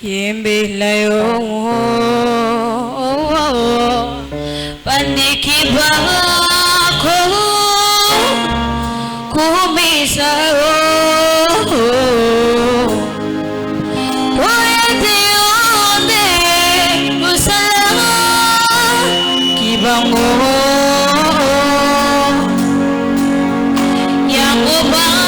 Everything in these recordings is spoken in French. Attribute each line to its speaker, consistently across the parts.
Speaker 1: Yembelayo Panikibako Kumisao Poete onde Musala Kibango Yakubako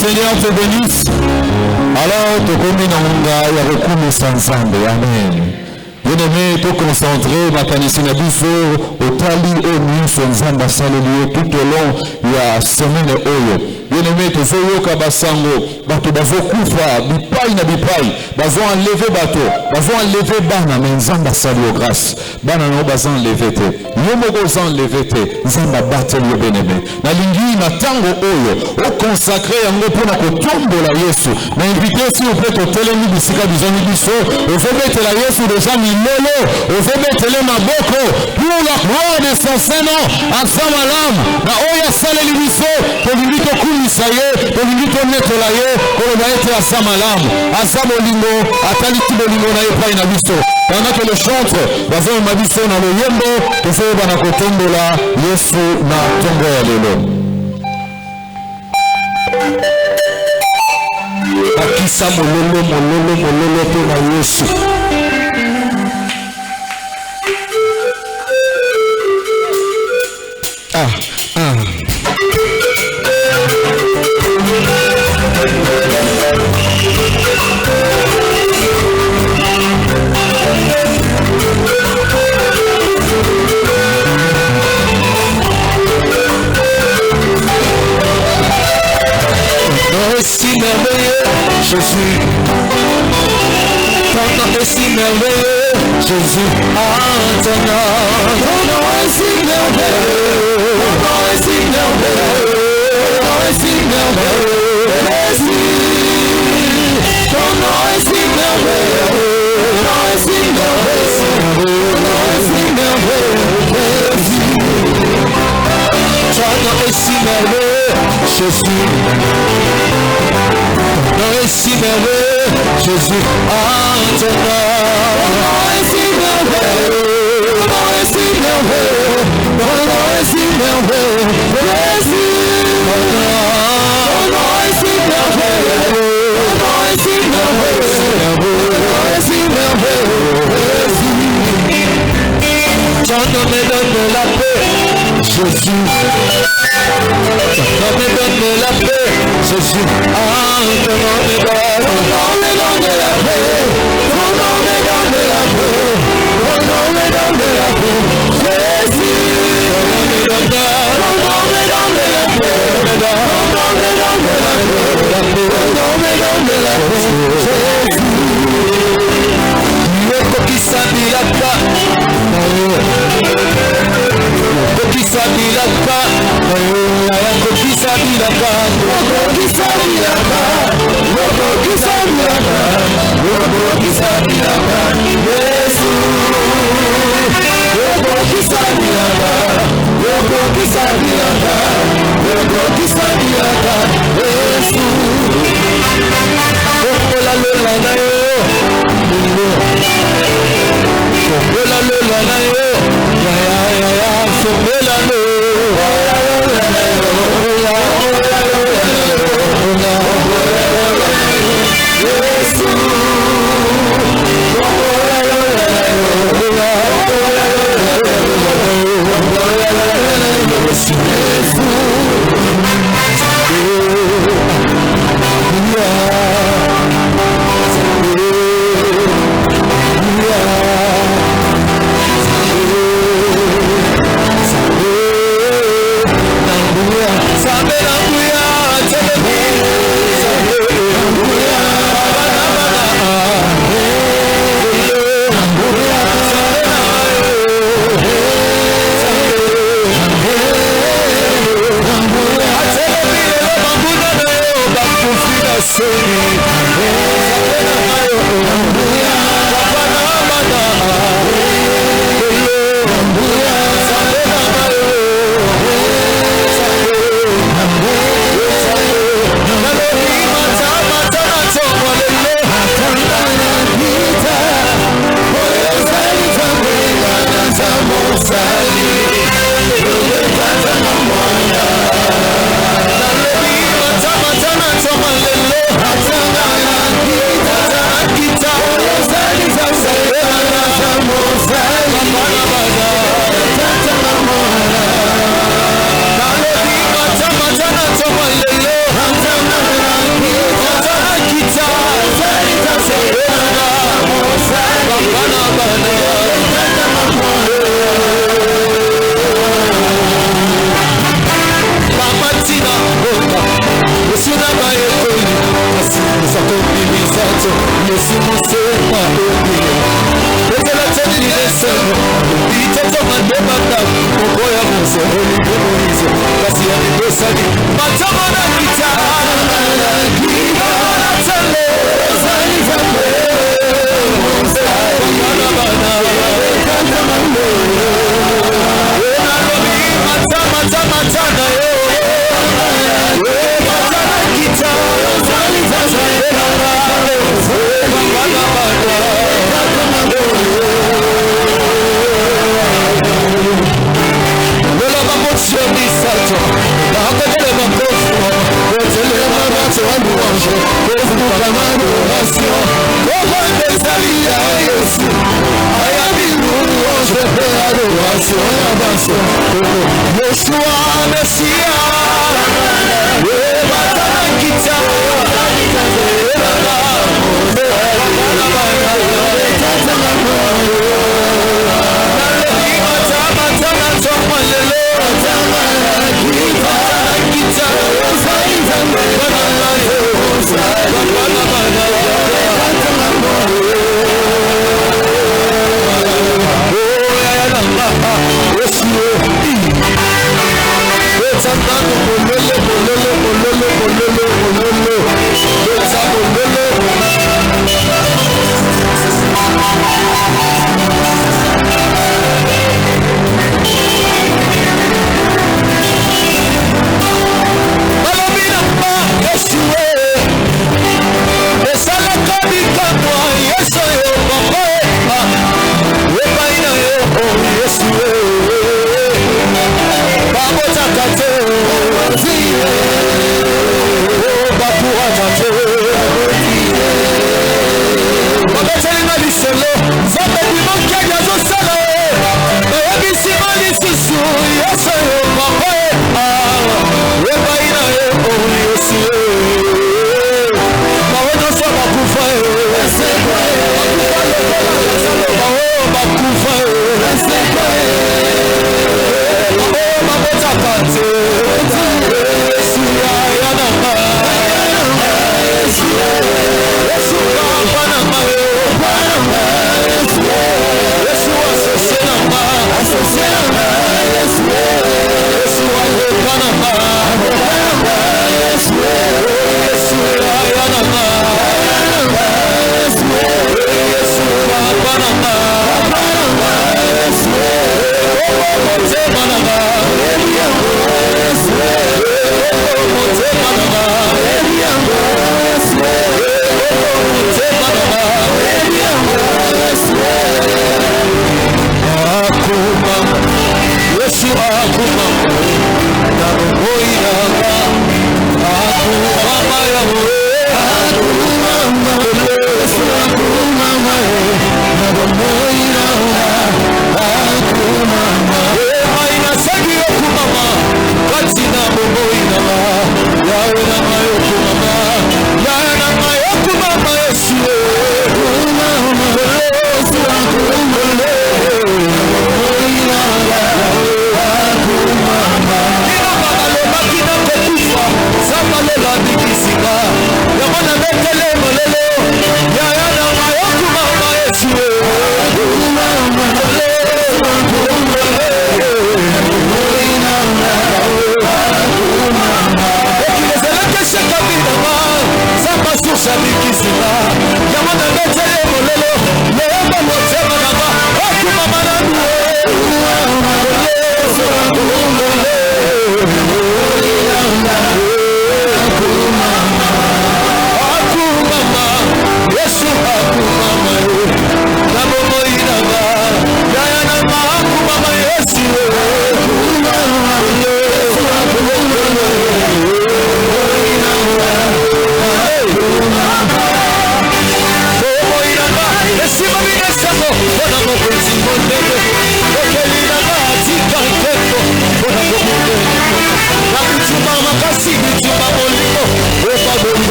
Speaker 2: Seigneur te bénisse. Alors, te communonga et recommence ensemble. Amen. Bien-aimé, te concentrer, ma canissine à au tali au nuit, son zamba salé tout au long, il y a semaine oyo. bien-aimé tozoyoka basango bato bazokufa bipai na bipai bazoenleve bato bazoenleve bana mais nzambe asali yo grâce bana nango bazoenleve te yo moko ozoenleve te nzambe abateli yo bien-aimé nalingi na ntango oyo okonsakre yango mpona kotombola yesu na invite si ope totelemi bisika bizoni biso ozobetela yesu deja milolo ozobetele maboko pour la gloire de son Saint-Nom aza malamu na oyo asaleli biso tolingi tokumisa ye tolingi tonetola ye koloba ete aza malamu aza bolingo ataliki bolingo na ye epai na biso pendant que le chantre bazomema biso na loyembo tozoyeba na kotombola yesu na ntongo ya lelo akisa mololo mpe na yesu
Speaker 3: Si merveilleux, Jésus. Ton nom est si merveilleux, Jésus. Ton nom est si merveilleux. Ton nom est si merveilleux. Ton nom est si merveilleux. Jésus. Ton nom est si merveilleux. Ton nom est si merveilleux. Ton nom est si merveilleux. Jésus. Ton nom est si merveilleux, Jésus. Ton nom est si merveilleux, Jésus, ton nom est si merveilleux, ton nom est si merveilleux, ton nom est si merveilleux, Jésus, ton nom est si merveilleux, ton nom est si merveilleux, ton nom est si merveilleux, Jésus. Ton nom me donne la paix, Jésus. Ton nom me donne la paix, Jésus. Ton nom me donne la paix. Ton nom me donne la paix. Ton nom me donne la paix. Jésus. Ton nom me donne la paix. Ton nom me donne la paix. Ton nom me donne la paix. Jésus. Kokisa bilaka. Kokisa bilaka. Kokisa bilaka. Kokisa bilaka. Kokisa bilaka. Kokisa bilaka. Yesu. Kokisa bilaka. Kokisa bilaka. Kokisa bilaka. Yesu. Okola lola na yo. Okola lola na yo. Ya sokola lo. Yesu. Yeshua Mesia Batana kita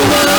Speaker 4: Yes,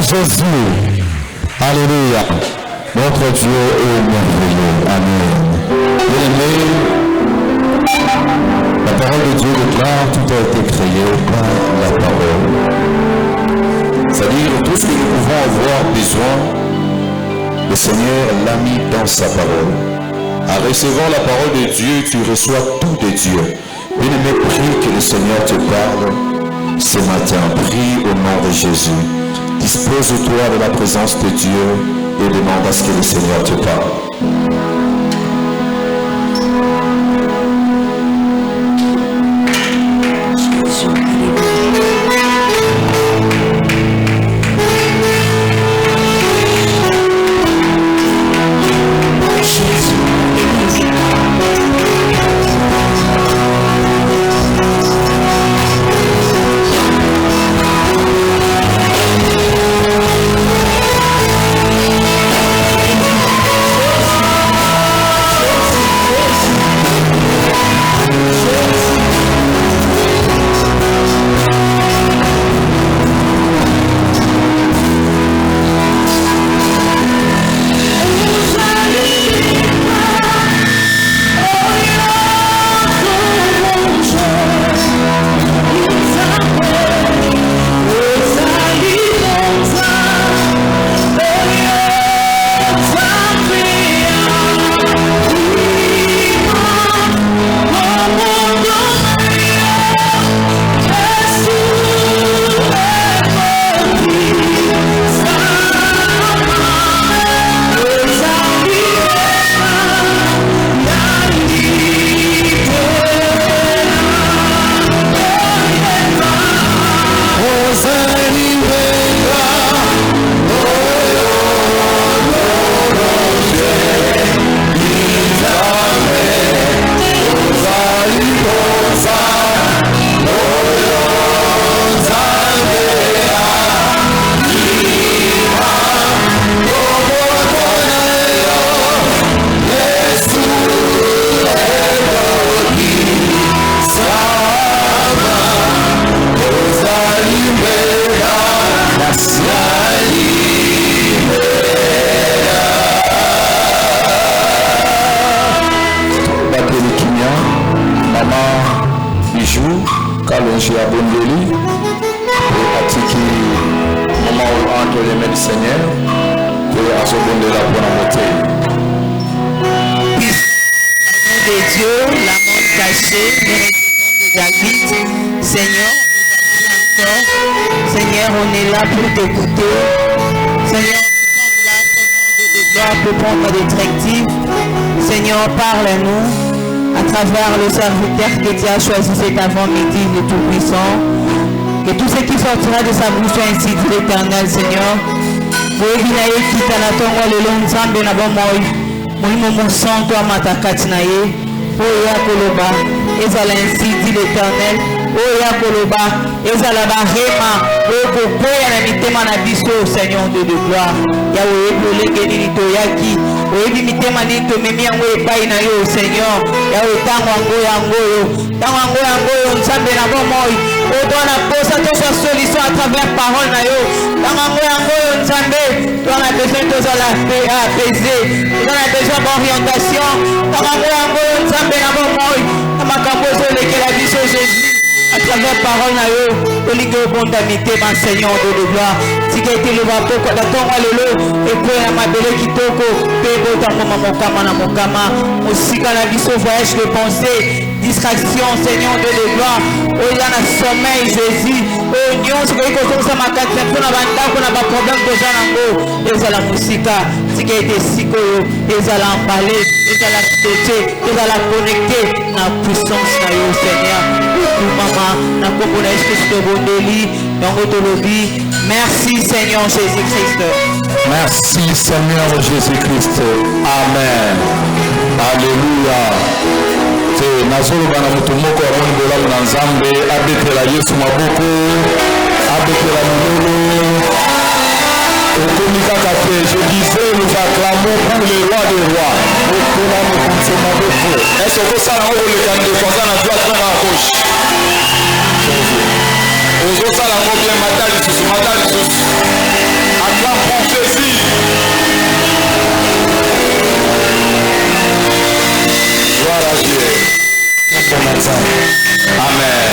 Speaker 2: Jésus. Alléluia. Notre Dieu est merveilleux. Amen. Bien-aimés, la parole de Dieu déclare tout a été créé par la parole. C'est-à-dire tout ce que nous pouvons avoir besoin, le Seigneur l'a mis dans sa parole. En recevant la parole de Dieu, tu reçois tout de Dieu. Bien-aimé, prie que le Seigneur te parle ce matin. Prie au nom de Jésus. Dispose-toi de la présence de Dieu et demande à ce que le Seigneur te parle.
Speaker 4: Kalonji Abondeli et Atiki moment entre les mains du Seigneur et à ce bon de la bonne montée.
Speaker 5: De Dieu, l'amant caché, les de David, Seigneur, encore. Seigneur, on est là pour t'écouter. Seigneur, nous sommes là, ton nom de gloire pour prendre des directives. Seigneur, parle-nous à travers le serviteur que tu as choisi cet avant-midi, le Tout-Puissant. Que tout ce qui sortira de sa bouche soit ainsi dit l'Éternel, Seigneur. Vous qui t'as le long de molimo mosantu amata kati na ye oya koloba ezala ainsi dit l'Éternel oya koloba ezala bahema oyo kokwea na mitema na biso Seigneur de gloire ya oyebi olenge nini toyaki oyebi mitema nini tomemi yango epai na yo Seigneur ya oyo ntango yango oyo nzambe na bomoi oyo twana posa tozwa solution à travers parole na yo ntango yango oyo nzambe twana besoin tozala apaisé tozala besoin d'orientation ntango yango oyo nzambe na bomoi na makambo ezolekela biso Jésus à travers parole na yo olingi obonda mitema Seigneur de gloire tika ete loba poko datongo lelo ekwea na mabele kitoko mpe botangoma mokama na mokama mosika na biso voyage de pensée distraction Seigneur de gloire oya na sommeil Jésus oyo nyonso koki kozongisa makati mpona bandako na baproblème toza nango ezala mosika tika ete sikoyo ezala emballé ezala doté ezala connecté na puissance na yo Seigneur mama na kombo na Yesu Kristo bondeli yango tolobi merci Seigneur Jésus-Christ.
Speaker 4: Merci Seigneur Jésus-Christ. Amen. Alléluia. Te nazoloba na mutu moko amoni bolamu na Nzambe abetela Yesu maboko abetela milolo okomi kaka te. Je disais nous acclamons pour le roi des rois. Okola mokonzi maboko. Est-ce que ça na oleka ndeko aza na droite na gauche? Ozosala ngo bien mata lisusu. Acclame pour Jésus. Gloire à Dieu. Amen.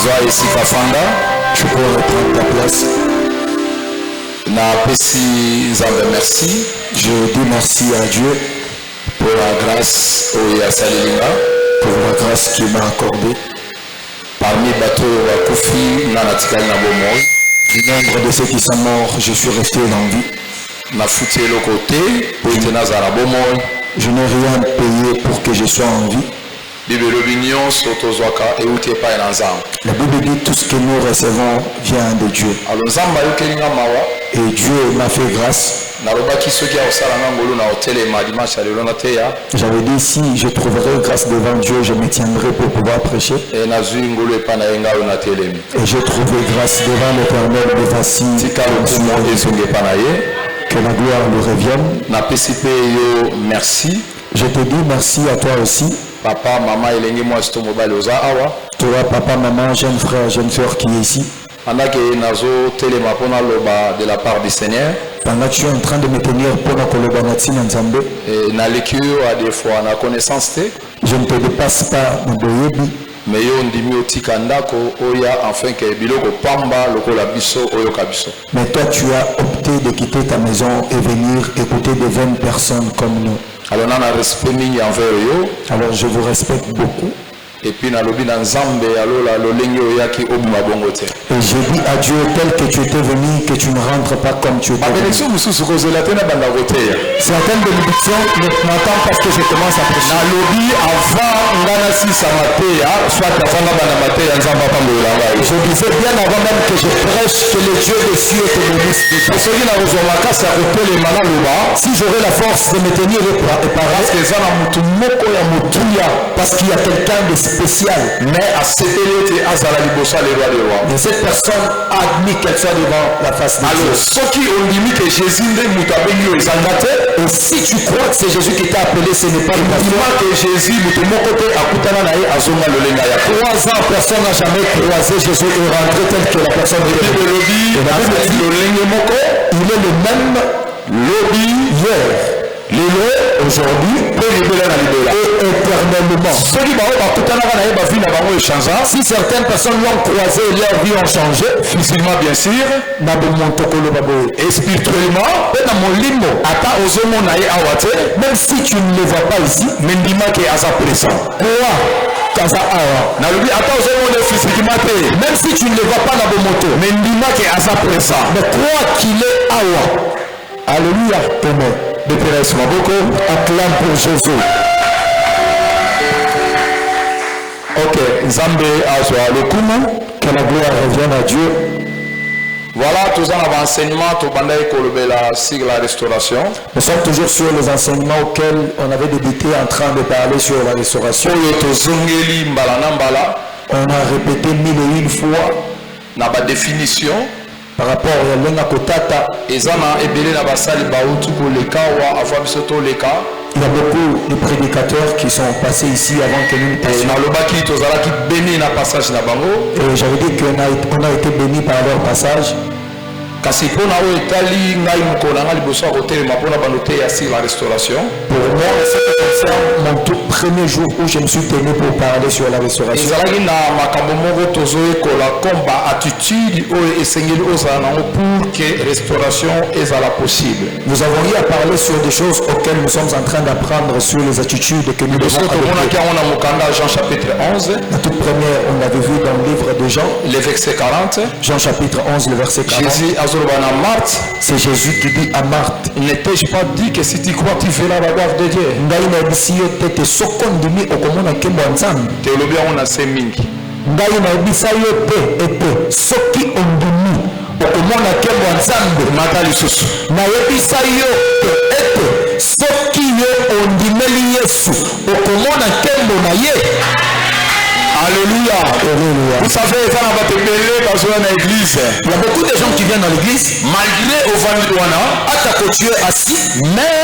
Speaker 4: Zoa ici Fafanda. Tu peux reprendre ta place. Na pesi Nzambe merci. Je dis merci à Dieu pour la grâce oya salilinga, pour la grâce qu'il m'a accordée. Parmi bateau Wakufi, Nanatikal Nabomoi, du nombre de ceux qui sont morts, je suis resté en vie. Ma foutu le côté, je n'ai rien payé pour que je sois en vie. La Bible dit tout ce que nous recevons vient de Dieu. Et Dieu m'a fait grâce. J'avais dit si je trouverai grâce devant Dieu, je me tiendrai pour pouvoir prêcher. Et j'ai trouvé grâce devant l'Éternel de voici. Que la gloire lui revienne. Merci. Je te dis merci à toi aussi. Papa, maman, toi, papa, maman, jeune frère, jeune soeur qui est ici. Pendant que de la part du Seigneur. Pendant que tu es en train de me tenir pour la collaboration ensemble. Et la lecture à des fois la connaissance. Je ne te dépasse pas mon boyebi. Mais toi tu as opté de quitter ta maison et venir écouter de 20 personnes comme nous. Alors je vous respecte beaucoup. Et puis et je dis à Dieu tel que tu étais venu, que tu ne rentres pas comme tu étais venu. Certaines bénédictions ne m'entendent parce que je commence à prêcher. Je disais bien avant même que je prêche que le Dieu des cieux te bénisse. Si j'aurais la force de me tenir parce qu'il y a quelqu'un de spécial. Mais cette personne a admis qu'elle soit devant la face de Dieu. Et si tu crois que c'est Jésus qui t'a appelé, ce n'est pas le pasteur. 3 ans, personne n'a jamais croisé Jésus et rentré tel que la personne est. Il est le même lobby hier. Aujourd'hui et éternellement. Si certaines personnes l'ont croisé et leur vie ont changé, physiquement bien sûr, et spirituellement, même si tu ne les vois pas ici, même si tu ne les vois pas dans vos motos, mais crois qu'il est awa. Alléluia. Acclame pour Jésus. Ok, Nzambe azwa lokumu, que la gloire revienne à Dieu. Voilà, tous en enseignement, tout le monde sur la restauration.
Speaker 3: Nous sommes toujours sur les enseignements auxquels on avait débuté en train de parler sur la restauration. On a répété 1001 fois
Speaker 4: na ba définition
Speaker 3: par rapport à l'Enga Kotata.
Speaker 4: Il y a
Speaker 3: beaucoup de prédicateurs qui sont passés ici avant que nous passions. Et j'avais dit qu'on a été bénis par leur passage.
Speaker 4: Kasi pona o etali ngai mukolanga liboso akotelema pona banote ya sur la restauration.
Speaker 3: Pour moi, ça concerne mon tout premier jour où je me suis tenu pour parler sur la restauration.
Speaker 4: Ezalaki na makambo moko tozoyekola komba attitude oyo esengeli ozala nango pour que restauration ezala possible.
Speaker 3: Nous avons eu à parler sur des choses auxquelles nous sommes en train d'apprendre sur les attitudes que nous devons adopter.
Speaker 4: Jean chapitre 11.
Speaker 3: La toute première, on l'avait vu dans le livre de Jean.
Speaker 4: Le verset 40.
Speaker 3: Jean chapitre 11, le verset 40. C'est Jésus qui dit à Marthe,
Speaker 4: ne t'ai-je pas dit que si tu crois tu verras la gloire de Dieu? Théologie on a ces mingi. Alléluia. Vous savez, il y a beaucoup de gens qui viennent dans l'église, malgré au tu es assis, mais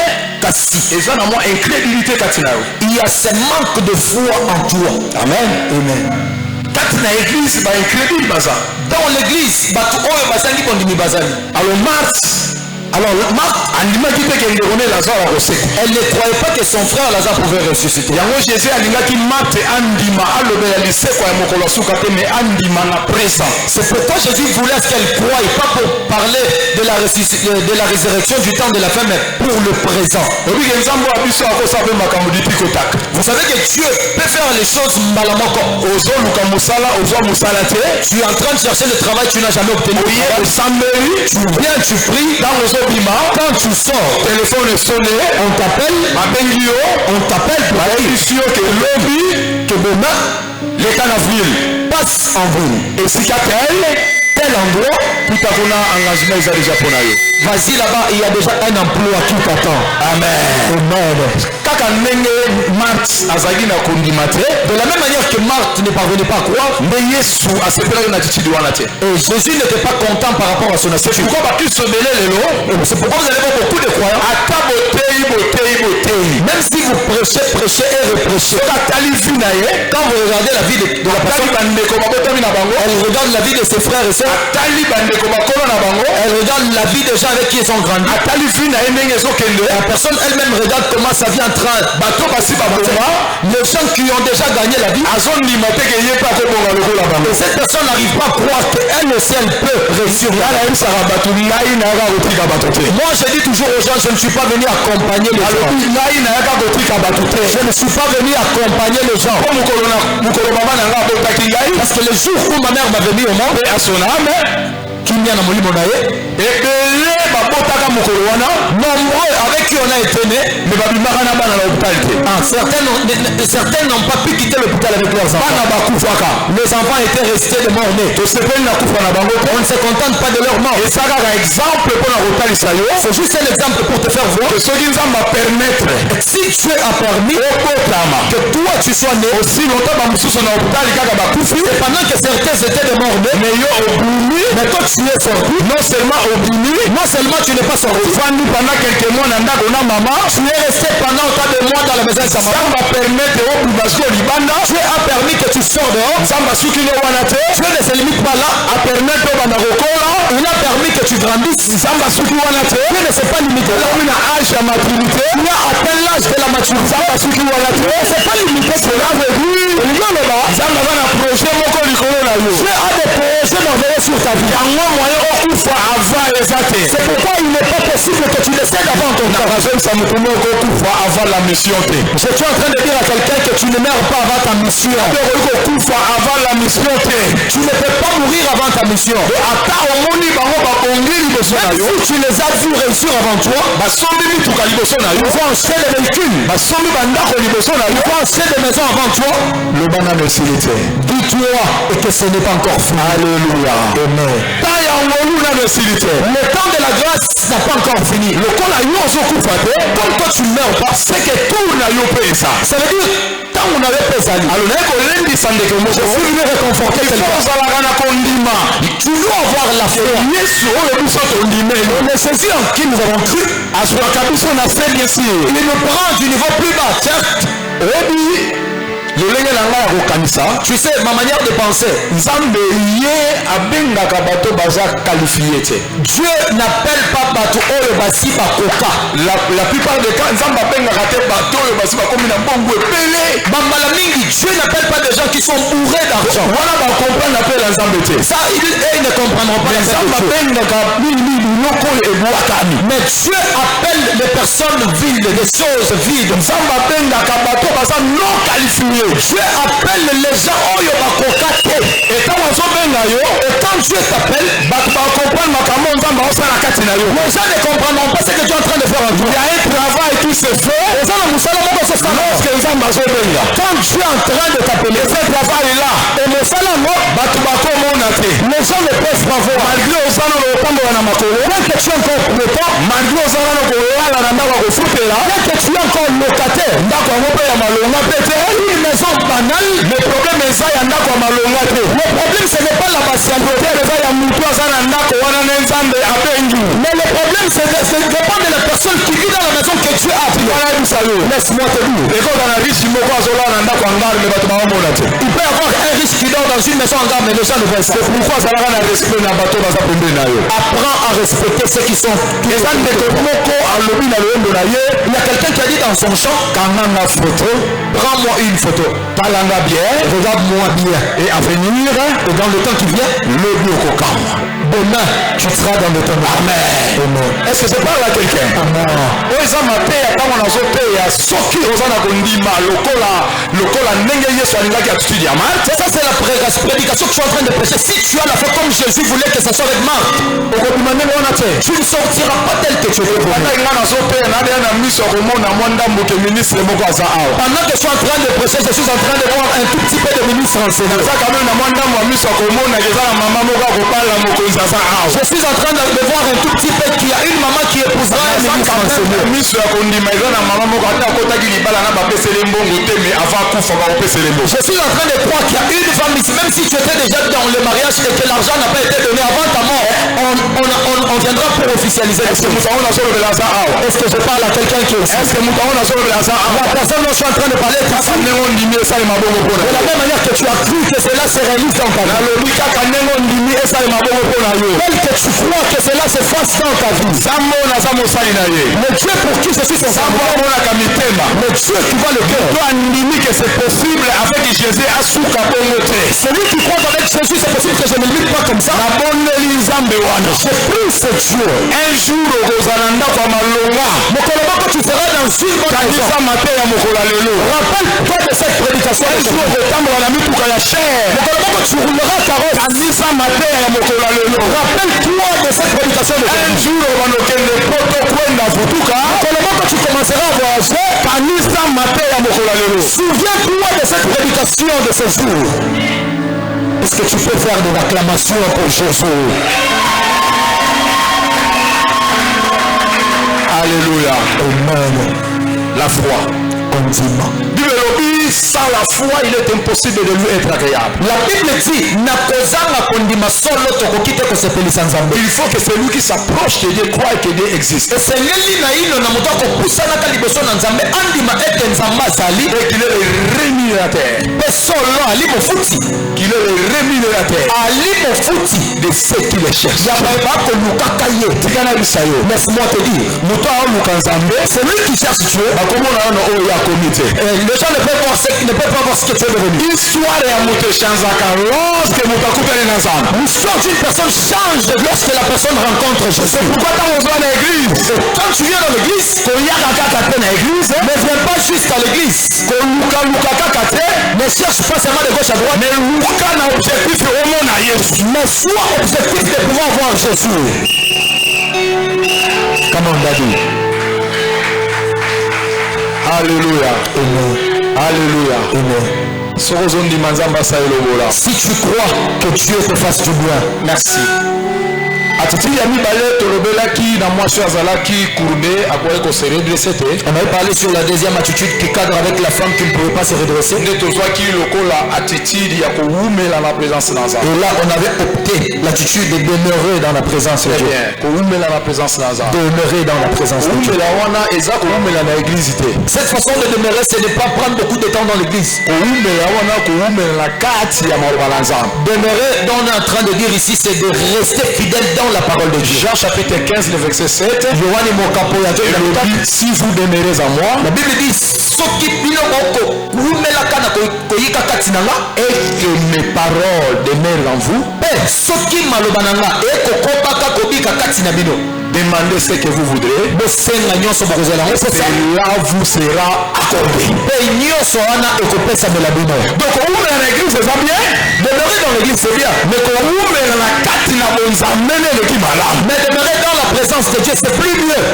Speaker 4: il y a ce manque de foi en toi. Amen. Amen. Dans l'église, alors Alors, Marthe, elle ne croyait pas que son frère Lazare pouvait ressusciter. C'est pourquoi Jésus voulait qu'elle croie, pas pour parler de la résurrection du temps de la fin, mais pour le présent. Vous savez que Dieu peut faire les choses malamoko. Tu es en train de chercher le travail, tu n'as jamais obtenu. Tu viens, tu pries. Quand tu sors, téléphone est sonné, on t'appelle, on t'appelle pour dire que demain, l'état en ville passe en ville. Et si tu tel endroit, tout à fait engagement est déjà pour nous. Vas-y là-bas, il y a déjà un emploi qui t'attend. Amen. Amen. De la même manière que Marthe ne parvenait pas à croire, et Jésus n'était pas content par rapport à son attitude. C'est pourquoi vous allez voir beaucoup de croyants. Même si vous prêchez et reprêchez, quand vous regardez la vie de la personne, elle regarde la vie de ses frères et sœurs, elle regarde la vie des gens avec qui ils ont grandi. La personne elle-même regarde comment sa vie en train. Les gens qui ont déjà gagné la vie. Et cette personne n'arrive pas à croire qu'elle aussi elle peut réussir. Moi je dis toujours aux gens, je ne suis pas venu accompagner les gens. Je ne suis pas venu accompagner les gens. Parce que le jour où ma mère m'a venu au monde, nombreux avec qui on a été né, certains n'ont pas pu quitter l'hôpital avec leurs enfants. Les enfants étaient restés de mort-nés. On ne se contente pas de leur mort. C'est juste un exemple pour te faire voir que si Dieu a permis que toi tu sois né, et pendant que certains étaient de mort-nés, mais toi tu es sorti, non seulement tu n'es pas sorti, pendant quelques mois, tu es resté pendant autant de mois dans la maison de sa maman. Dieu a permis que tu sors dehors. Dieu ne se limite pas là. Il a permis que tu grandisses. Dieu ne s'est pas limité là. Il a atteint l'âge de la maturité. C'est pas limité cela. Dieu a des projets merveilleux sur ta vie. C'est pourquoi il n'est pas possible
Speaker 3: impossible que tu décèdes avant ton temps.
Speaker 4: Avant la mission.
Speaker 3: Je suis en train de dire à quelqu'un que tu ne meurs pas avant ta mission.
Speaker 4: Avant la mission.
Speaker 3: Tu ne peux pas mourir avant ta mission. Même si tu les as vus réussir avant toi, ils vont acheter des véhicules, ils vont acheter des maisons avant toi. Dis-toi que ce n'est pas encore fini.
Speaker 4: Alléluia.
Speaker 3: Amen. Le temps de la grâce n'a pas encore fini. Comme toi tu ne meurs pas, c'est que tout n'a eu ça. Ça veut dire, tant on avait pas ça. Je suis venu réconforter quelqu'un. Tu dois avoir la foi. On est saisi en qui nous avons cru. Il nous prend du niveau plus bas. Certes. Tu sais, ma manière de penser, Dieu n'appelle pas Bato Oyo Basi Bakoka. La plupart des cas, Dieu n'appelle pas des gens qui sont bourrés d'argent. Ça, ils ne comprendront pas. Mais Dieu appelle les personnes vides, des choses vides. Dieu appelle les gens Oyo Bakoka. Et quand Dieu t'appelle, les gens ne comprendront pas ce que tu es en train de faire en toi. Il y a un travail qui se fait. Quand Dieu est en train de t'appeler, ce travail-là, les gens ne peuvent pas voir. Malgré que tu es encore propriétaire, malgré que tu es encore locataire, une maison banale, le problème ce n'est pas la patientité, mais le problème c'est dépend de la personne qui vit dans la maison que tu as. Laisse-moi te dire, il peut y avoir un riche qui dort dans une maison en garde, mais les gens ne voient ça. Apprends à respecter ceux qui sont. Il y a quelqu'un qui a dit dans son chant, prends-moi une photo, talanga bien, regarde-moi bien, et à venir, et dans le temps qui vient, le Bokokam. Demain, tu seras dans le temps. Amen. Est-ce que je parle à quelqu'un? Amen. Ça c'est la prédication que tu es en train de prêcher. Si tu as la foi comme Jésus voulait que ça soit avec Marc, tu ne sortiras pas tel que tu veux. Pendant que je suis en train de prêcher, je suis en train de voir un tout petit peu de ministre enseignant. Je suis en train de voir un tout petit peu qu'il y a une maman qui épousera un ministre enseignant. Je suis en train de croire qu'il y a une femme ici, même si tu étais déjà dans le mariage et que l'argent n'a pas été donné avant ta mort, on viendra pour officialiser. Est-ce que je parle à quelqu'un qui est ici? La personne dont je suis en train de parler, de la même manière que tu as cru que cela se réalise dans ta vie, tel que tu crois que cela se fasse dans ta vie, le Dieu pour qui je suis son savoir, le Dieu qui voit le cœur, que c'est possible avec Jésus à celui qui croit avec Jésus, c'est possible que je ne limite pas comme ça. Je prie ce Dieu. Un jour, tu seras dans une bonne maison. Rappelle-toi de cette prédication. Un jour, tu rouleras carrosse. Rappelle-toi de cette prédication. Un jour, tu commenceras à voyager. Souviens-toi de cette prédication de ce jour. Est-ce que tu peux faire de l'acclamation pour Jésus?
Speaker 4: Alléluia.
Speaker 3: Amen.
Speaker 4: La foi. Sans la foi, il est impossible de lui être agréable.
Speaker 3: La Bible dit,
Speaker 4: il faut que celui qui s'approche de Dieu croit que Dieu existe. Et qu'il est le rémunérateur. Qu'il est le rémunérateur de ceux qui le cherchent. Laisse-moi te dire, celui qui cherche Dieu, les gens ne peuvent voir
Speaker 3: ne peut pas voir ce que tu es devenu.
Speaker 4: Histoire ya moto chanzaka lorsque moto akutani na Nzambe.
Speaker 3: L'histoire d'une personne change lorsque la personne rencontre Jésus.
Speaker 4: Pourquoi tant on va à l'église?
Speaker 3: Quand tu viens dans l'église, ne viens pas juste à l'église. Ne cherche pas seulement de gauche à droite.
Speaker 4: Mais objectif
Speaker 3: mais sois objectif de pouvoir voir Jésus. Come on, Daddy.
Speaker 4: Alléluia.
Speaker 3: Amen.
Speaker 4: Alléluia.
Speaker 3: Amen.
Speaker 4: Si
Speaker 3: tu crois que Dieu te fasse du bien,
Speaker 4: merci. Atiti ya mibale tolobelaki na mwasi azalaki courbé akoye ko se redresser te.
Speaker 3: On avait parlé sur la deuxième attitude qui cadre avec la femme qui ne pouvait pas se redresser.
Speaker 4: Nde tozwaki lokola attitude ya kowumela na présence na Nzambe.
Speaker 3: Et là on avait opté l'attitude de demeurer dans la présence de Dieu.
Speaker 4: Kowumela na présence na Nzambe.
Speaker 3: Demeurer dans la présence de Dieu.
Speaker 4: Kowumela wana eza kowumela na église te.
Speaker 3: Cette façon de demeurer, c'est de ne pas prendre beaucoup de temps dans l'église.
Speaker 4: Kowumela wana kowumela na kati ya maloba na Nzambe.
Speaker 3: Demeurer, dont on est en train de dire ici, c'est de rester fidèle dans la parole de Dieu.
Speaker 4: Jean chapitre 15, le verset 7.
Speaker 3: Si vous demeurez en moi, la Bible dit et que mes paroles demeurent en vous.
Speaker 4: Demandez ce que vous voudrez.
Speaker 3: Cela vous sera accordé.
Speaker 4: Donc, l'église, c'est bien.
Speaker 3: Demeurer dans l'église, c'est bien.
Speaker 4: Mais
Speaker 3: demeurer dans la présence de Dieu, c'est plus mieux.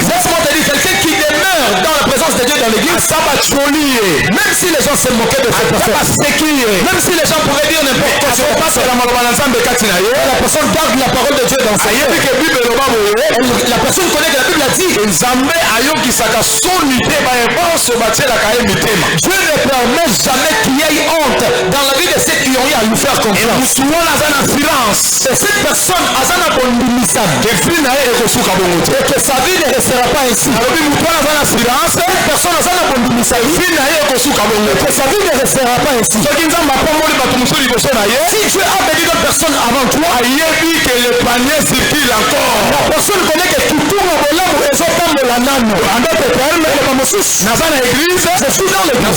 Speaker 3: Laisse-moi te dire, quelqu'un qui demeure dans la présence de Dieu dans l'église, même si les gens se moquaient de cette personne, même si les gens pourraient dire n'importe quoi, la personne garde la parole de Dieu dans sa vie. La personne connaît que la Bible a dit Dieu ne permet jamais qu'il y ait honte dans la vie de ceux qui ont eu à lui faire confiance. Et cette personne a et que sa vie ne restera pas ainsi. Cette personne a et que sa vie ne restera pas ainsi. Si Dieu a béni d'autres personnes avant toi, la personne connaît que tu tournes en volant pour les autres de la nano. En d'autres termes, je suis dans l'église.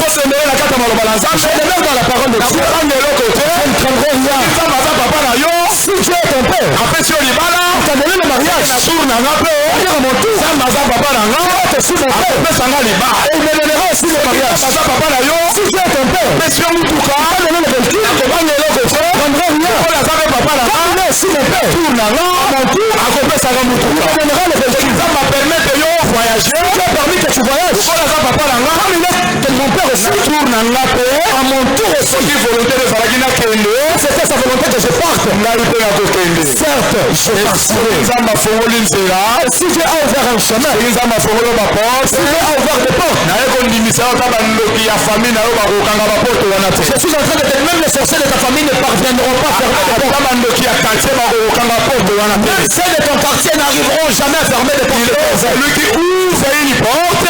Speaker 3: Je demeure dans la parole de Dieu. Je ne craindrai rien. Si Dieu est ton père, tu as donné le mariage. Dire à mon tour, tu es sur mon père. Et il me donnera aussi le mariage. Si Dieu est ton père, tu as donné le véhicule. Je ne craindrai rien. Il est aussi mon père. Mon tour, il me donnera le véhicule. Ça m'a permis de voyager. Tu as permis que tu voyages. Comme il est de mon père aussi. À mon tour aussi. C'était sa volonté que je parte. Certes, je partirai. Si Dieu a ouvert un chemin, si Dieu a ouvert des portes, je suis en train de dire, même les sorciers de ta famille ne parviendront pas à fermer des portes. Même ceux de ton quartier n'arriveront jamais à fermer des portes. Celui qui ouvre une porte,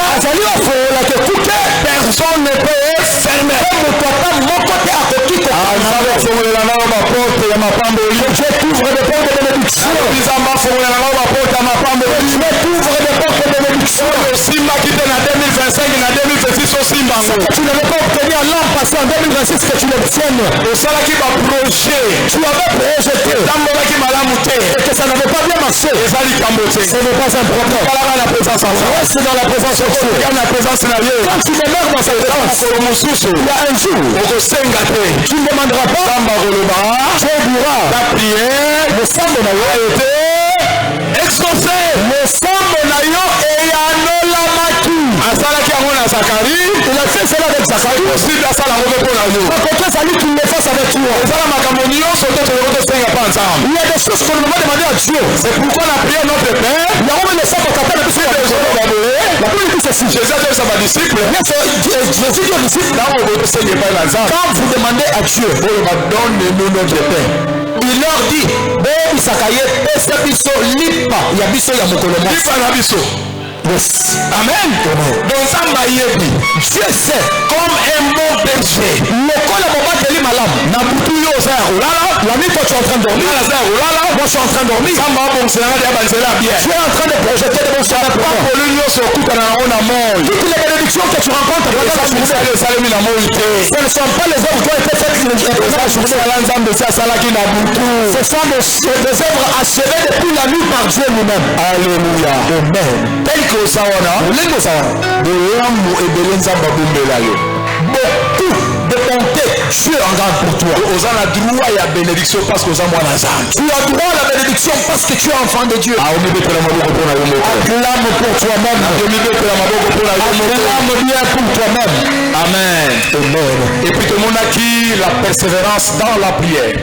Speaker 3: personne ne peut fermer. Mon côté à côté. Dieu t'ouvre des portes de bénédiction. Dieu t'ouvre des portes de bénédiction. Tu n'avais pas obtenu en l'an passé en 2026 que tu l'obtiennes. Tu avais projeté. Et que ça n'avait pas bien marché. Ce n'est pas un problème. Reste dans la présence de Dieu. Quand tu demeures dans cette présence, il y a un jour, tu ne demanderas pas. Tu diras la prière. Le sang de Nayo a été exaucé. Le sang de Nayo et Anolamaki. Il a fait cela avec Zacharie. Après ça, lui qu'il le fasse avec toi. Il y a des choses qu'on ne va demander à Dieu. C'est pourquoi la prière notre Père. Il y a même le sang pour t'appeler le Père. La Bible dit ceci. Jésus a dit à sa disciple. Jésus dit aux disciples. Quand vous demandez à Dieu, donne-nous notre Père. Il leur dit, il y a biso ya mokolo.
Speaker 4: Yes. Amen. Donc ça m'a yebi. Dieu sait comme un bon berger. Le col à mon teli malam. Na butu yo ça roulala. La nuit toi tu es en train de dormir. La ça roulala. Moi je suis en train de dormir. Ça m'a bon c'est là dia banzela bien. Tu es en train de projeter de bons choses pour moi. Pour l'union se coupe dans on a mort. Toutes les bénédictions que tu rencontres dans la journée. Ça le la mort. Ce ne sont pas les œuvres qui ont été faites dans la journée. Ce sont des œuvres achevées depuis la nuit par Dieu lui-même. Alléluia. Amen. Tel que ça on a. Beaucoup de bonté. Dieu en garde pour toi. Tu as droit à la bénédiction parce que tu as droit à la bénédiction parce que tu es enfant de Dieu. Acclame pour toi-même. Acclame bien pour toi-même. Amen. Et puis tout le monde a qui la persévérance dans la prière.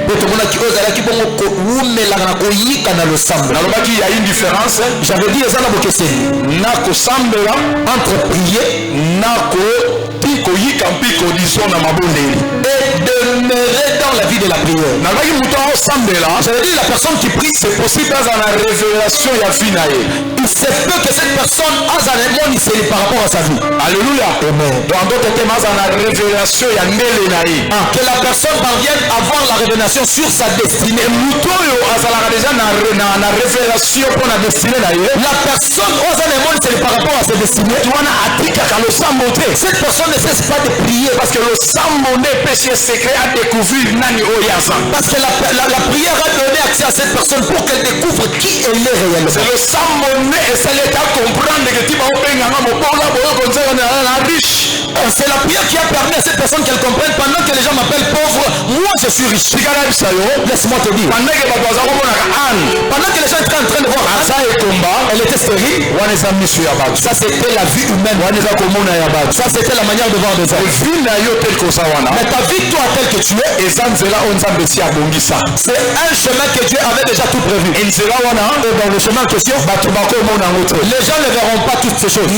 Speaker 4: Il y a une différence. J'avais dit entre prier et demeurer dans la vie de la prière. J'avais dit la personne qui prie, c'est possible dans la révélation. Il se peut que cette personne a un démon par rapport à sa vie. Alléluia. Amen. Dans d'autres termes, dans la révélation, il y a que la personne parvienne à voir la révélation sur sa destinée. La révélation pour la destinée. La personne a un démon par rapport à sa destinée. Cette personne ne cesse pas de prier parce que le Samboné péché secret a découvert Nani Oyaza. Parce que la prière a donné accès à cette personne pour qu'elle découvre qui elle est réellement. C'est le Samboné et c'est l'état comprendre que tu vas c'est la prière qui a permis à cette personne qu'elle comprenne pendant que les gens m'appellent pauvre, moi je suis riche. Laisse-moi te dire. Pendant que les gens étaient en train de voir elle était stérile. Ça c'était la vie humaine. Ça c'était la manière de voir des hommes. Mais ta vie toi telle que tu es, c'est un chemin que Dieu avait déjà tout prévu. Et dans le chemin en question, les gens ne verront pas toutes ces choses.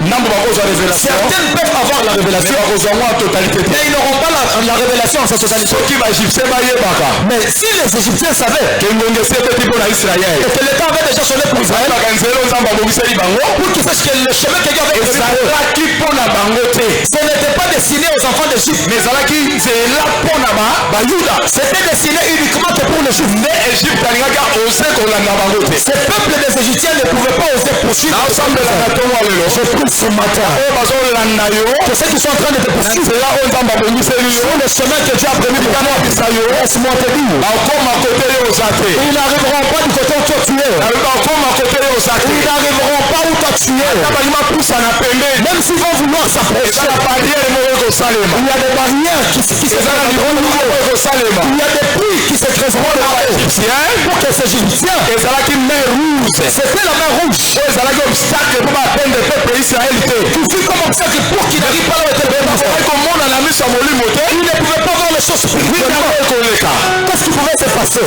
Speaker 4: Certaines peuvent avoir la révélation, mais ils n'auront pas la révélation en sa totalité. Mais si les Égyptiens savaient que l'État avait déjà sonné pour Israël, pour qu'ils sachent que le chemin que Dieu avait prévu, ce n'était pas destiné aux enfants d'Égypte, mais c'était destiné uniquement que pour les Juifs. Ce peuple des Égyptiens ne pouvait pas oser poursuivre. Je prie ce matin que ceux qui sont en train de te poursuivre sur le chemin que Dieu a prévu pour moi, laisse-moi te dire, ils n'arriveront pas du côté où toi tu es. Ils n'arriveront pas où toi tu es. Même s'ils vont vouloir s'approcher, il y a des barrières qui se créeront. Il y a des puits qui se créeront pour que ces Égyptiens, c'était la main rouge qui fut comme obstacle pour qu'il n'arrive pas là où était le bébé. Il ne pouvait pas voir les choses spirituellement. Qu'est-ce qui pouvait se passer?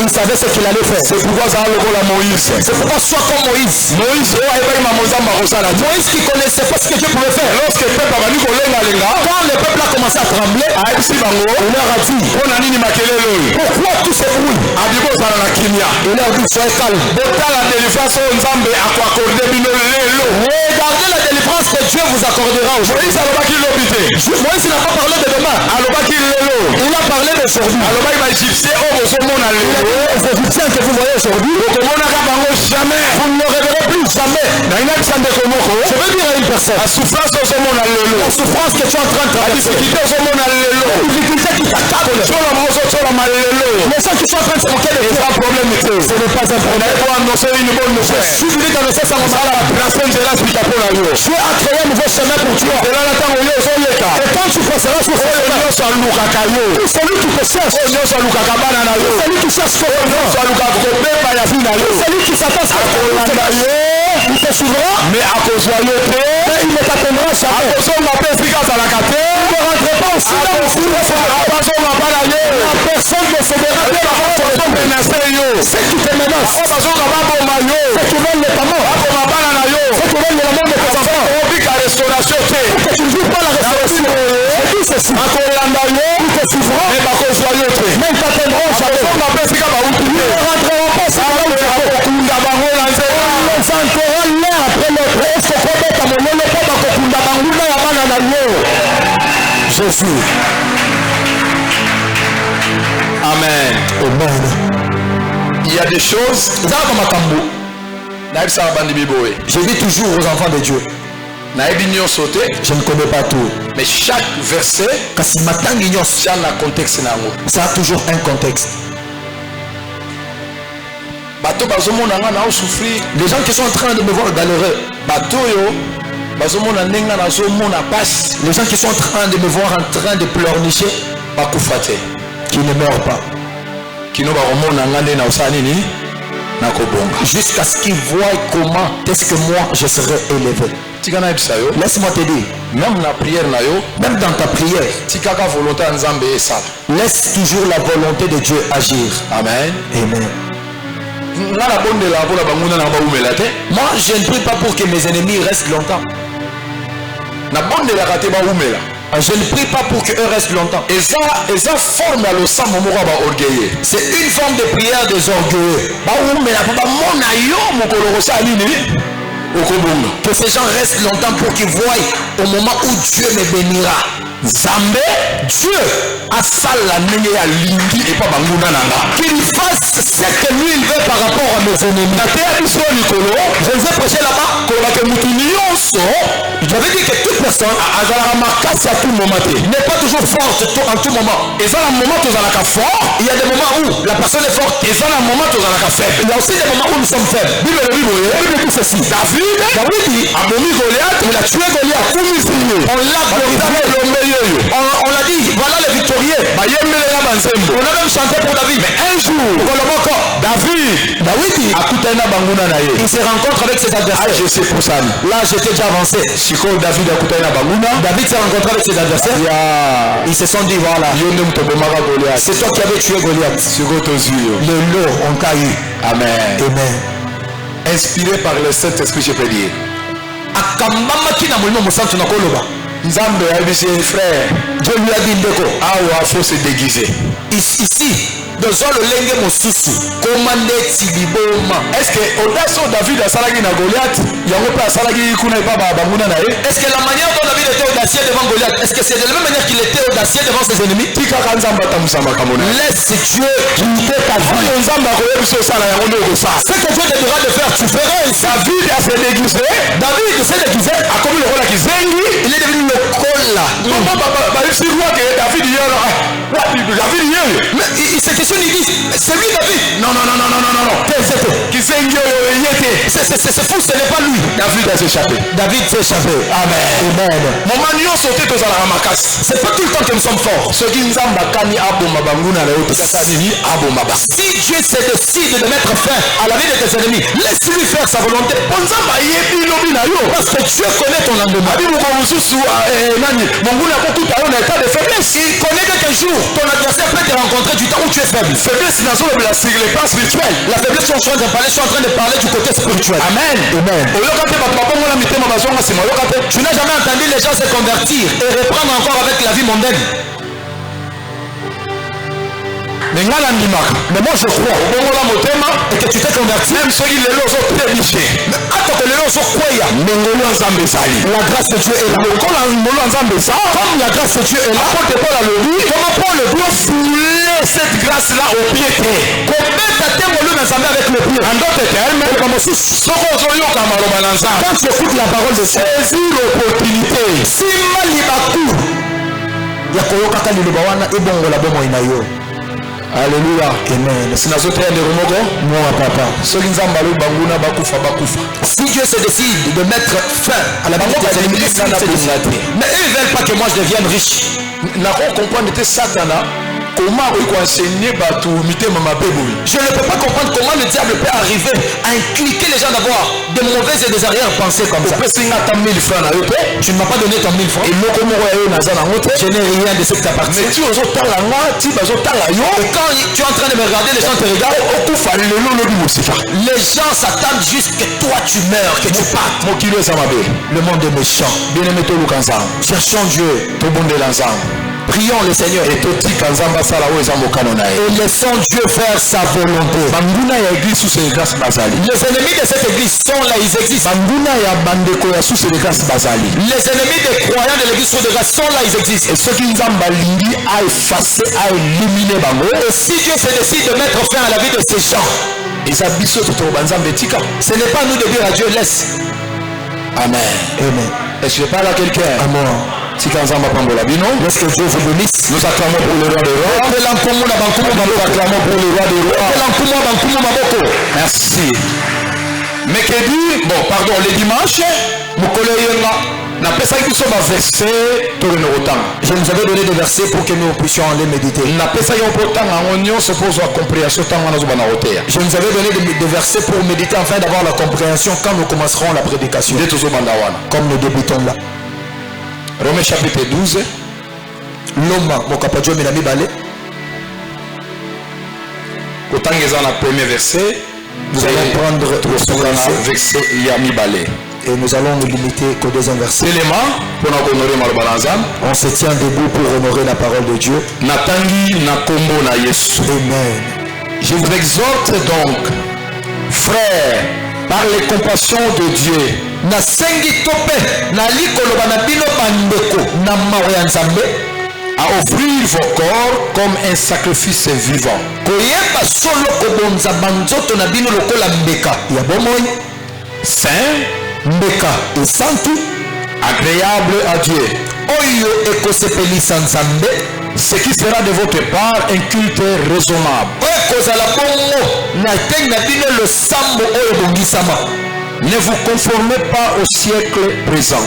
Speaker 4: Il savait ce qu'il allait faire. C'est pourquoi soit comme Moïse. Moïse qui connaissait pas ce que Dieu pouvait faire. Quand le peuple a commencé à trembler, il leur a dit, pourquoi tout ce bruit? Il leur a dit, soyez calme. Regardez la délivrance que Dieu vous accordera aujourd'hui. Moïse n'a pas parlé de demain. Il a parlé d'aujourd'hui. Les Égyptiens que vous voyez aujourd'hui, vous ne le reverrez plus jamais. Je veux dire à une personne, la souffrance que tu es en train de traverser, la difficulté qui t'accable, les gens qui sont en train de se moquer de toi, ce n'est pas un problème. Je suis venu d'annoncer ça comme ça. Dieu a créé un nouveau chemin pour toi. Et quand tu passeras sur ce chemin, celui qui te cherche, celui qui cherche celui qui s'attend à il te suivra, mais il ne t'attendra jamais. Il ne rentre pas aussi là où la personne ne se verra pas. Ceux qui te menacent, ceux qui veulent le tabac, ceux qui veulent le monde de tes enfants, que tu ne vis pas la restauration. Et tout ceci, ils te suivront, mais ils t'attendront jamais. Ils ne rentreront pas aussi là. refus.
Speaker 3: Amen.
Speaker 4: Amen.
Speaker 3: Il y a des choses.
Speaker 4: Je dis toujours aux enfants de Dieu, je ne connais pas tout.
Speaker 3: Mais chaque verset,
Speaker 4: Ça
Speaker 3: a un contexte.
Speaker 4: a toujours un contexte. Les gens qui sont en train de me voir malheureux, les gens qui sont en train de me voir en train de pleurnicher, qui ne meurent pas, jusqu'à ce qu'ils voient comment est-ce que moi je serai élevé. Laisse-moi te dire, même dans ta prière, laisse toujours la volonté de Dieu agir.
Speaker 3: Amen.
Speaker 4: Amen. Moi, je ne prie pas pour que mes ennemis restent longtemps. Je ne prie pas pour qu'eux restent longtemps. C'est une forme de prière des orgueilleux. Que ces gens restent longtemps pour qu'ils voient au moment où Dieu me bénira. Dieu a ça la qu'il fasse ce que lui il veut par rapport à mes ennemis. Je vous ai prêché là-bas. J'avais dit que toute personne n'est pas toujours forte en tout moment. Il y a des moments où la personne est forte. Il y a aussi des moments où nous sommes faibles. Bible dit ceci. David dit, il a tué Goliath. On l'a glorifié. On l'a dit, voilà les victorieux. On a même chanté pour David. Mais un jour, David dit, il se rencontre avec ses adversaires.
Speaker 3: Je sais pour ça.
Speaker 4: Là, j'étais déjà avancé. David s'est rencontré avec ses adversaires. Ils se sont dit, voilà, c'est toi qui avais tué Goliath. Les lots ont caillé.
Speaker 3: Amen.
Speaker 4: Amen.
Speaker 3: Inspiré par le Saint-Esprit, je peux dire.
Speaker 4: Nzambe a dit frère, Dieu lui a dit ndeko,
Speaker 3: il faut se déguiser.
Speaker 4: Ici, dans le lenge mosusu, commandé Tiliboma.
Speaker 3: Est-ce que audace David a salagi na Goliath, yango pa salagi kuna pa banguna na ye?
Speaker 4: Est-ce que la manière dont David était audacieux devant Goliath, est-ce que c'est de la même manière qu'il était audacieux devant ses ennemis?
Speaker 3: Tika kanzamba tamusama kamona.
Speaker 4: Laisse Dieu guider ta vie.
Speaker 3: Nzamba ko yebiso sala yango ndeko sa.
Speaker 4: Ce que Dieu te dira de faire, tu feras.
Speaker 3: David a se déguisé.
Speaker 4: David s'est déguisé.
Speaker 3: A comme le roi qui zengi,
Speaker 4: il est devenu le cola.
Speaker 3: David
Speaker 4: mais il se questionne, il dit, c'est lui David. Non. C'est fou, ce n'est pas lui.
Speaker 3: David a échappé.
Speaker 4: Amen. C'est pas tout le temps que nous sommes forts. Si Dieu se décide de mettre fin à la vie de tes ennemis, laisse-lui faire sa volonté. Parce que Dieu connaît ton lendemain. Il connaît qu'un jour ton adversaire peut te rencontrer du temps où tu es faible.
Speaker 3: Faiblesse dans les plans spirituels.
Speaker 4: La faiblesse, je suis en train de parler du côté spirituel.
Speaker 3: Amen.
Speaker 4: Tu n'as jamais entendu les gens se convertir et reprendre encore avec la vie mondaine. Mais moi je crois et que tu t'es converti.
Speaker 3: Même ceux qui les ont péché.
Speaker 4: La grâce de Dieu est là. Comme la grâce de Dieu est là, comment Paul le doit fouler cette grâce là au pied. Avec le pied. En d'autres termes, quand tu écoutes la parole de Dieu, saisis l'opportunité. Si malibaku yakoyoka lilubawana ibongola bomo inayo.
Speaker 3: Alléluia.
Speaker 4: Amen. Si Dieu se décide de mettre fin à la vie de tes ennemis, mais eux ne veulent pas que moi je devienne riche.
Speaker 3: Comment enseigner
Speaker 4: je ne peux pas comprendre comment le diable peut arriver à inculquer les gens d'avoir de mauvaises et des arrière-pensées comme ça. Tu ne m'as pas donné ton 1000 francs. Je n'ai rien de ce que tu appartient. Et quand tu es en train de me regarder, les gens te regardent. Les gens s'attendent juste que toi tu meurs, que tu partes. Le monde est méchant. Cherchons Dieu.
Speaker 3: Prions le Seigneur.
Speaker 4: Et
Speaker 3: laissons Dieu faire sa volonté. Les ennemis de cette église sont là, ils existent. Les ennemis des croyants de l'église de grâce sont là, ils existent. Et si Dieu se décide de mettre fin à la vie de ces gens, ce n'est pas nous de dire à Dieu laisse.
Speaker 4: Amen.
Speaker 3: Amen.
Speaker 4: Est-ce que je parle à quelqu'un?
Speaker 3: Amen.
Speaker 4: Laisse que Dieu vous bénisse. Nous acclamons pour le roi des rois. Nous acclamons pour le roi des rois. Merci. Mercredi, bon, pardon, le dimanche, je nous avais donné des versets pour que nous puissions aller méditer. Je nous avais donné des versets pour méditer afin d'avoir la compréhension quand nous commencerons la prédication. Comme nous débutons là. Romains chapitre 12. Loma, Mokapadjo Minami Balé. Autant que dans le premier verset, nous allons prendre le verset Yami Balé. Et nous allons nous limiter qu'au deuxième verset. On se tient debout pour honorer la parole de Dieu. Amen. Je vous exhorte donc, frères, par les compassions de Dieu, à offrir vos corps comme un sacrifice vivant, saint, agréable à Dieu, ce qui sera de votre part un culte raisonnable. Ne vous conformez pas au siècle présent.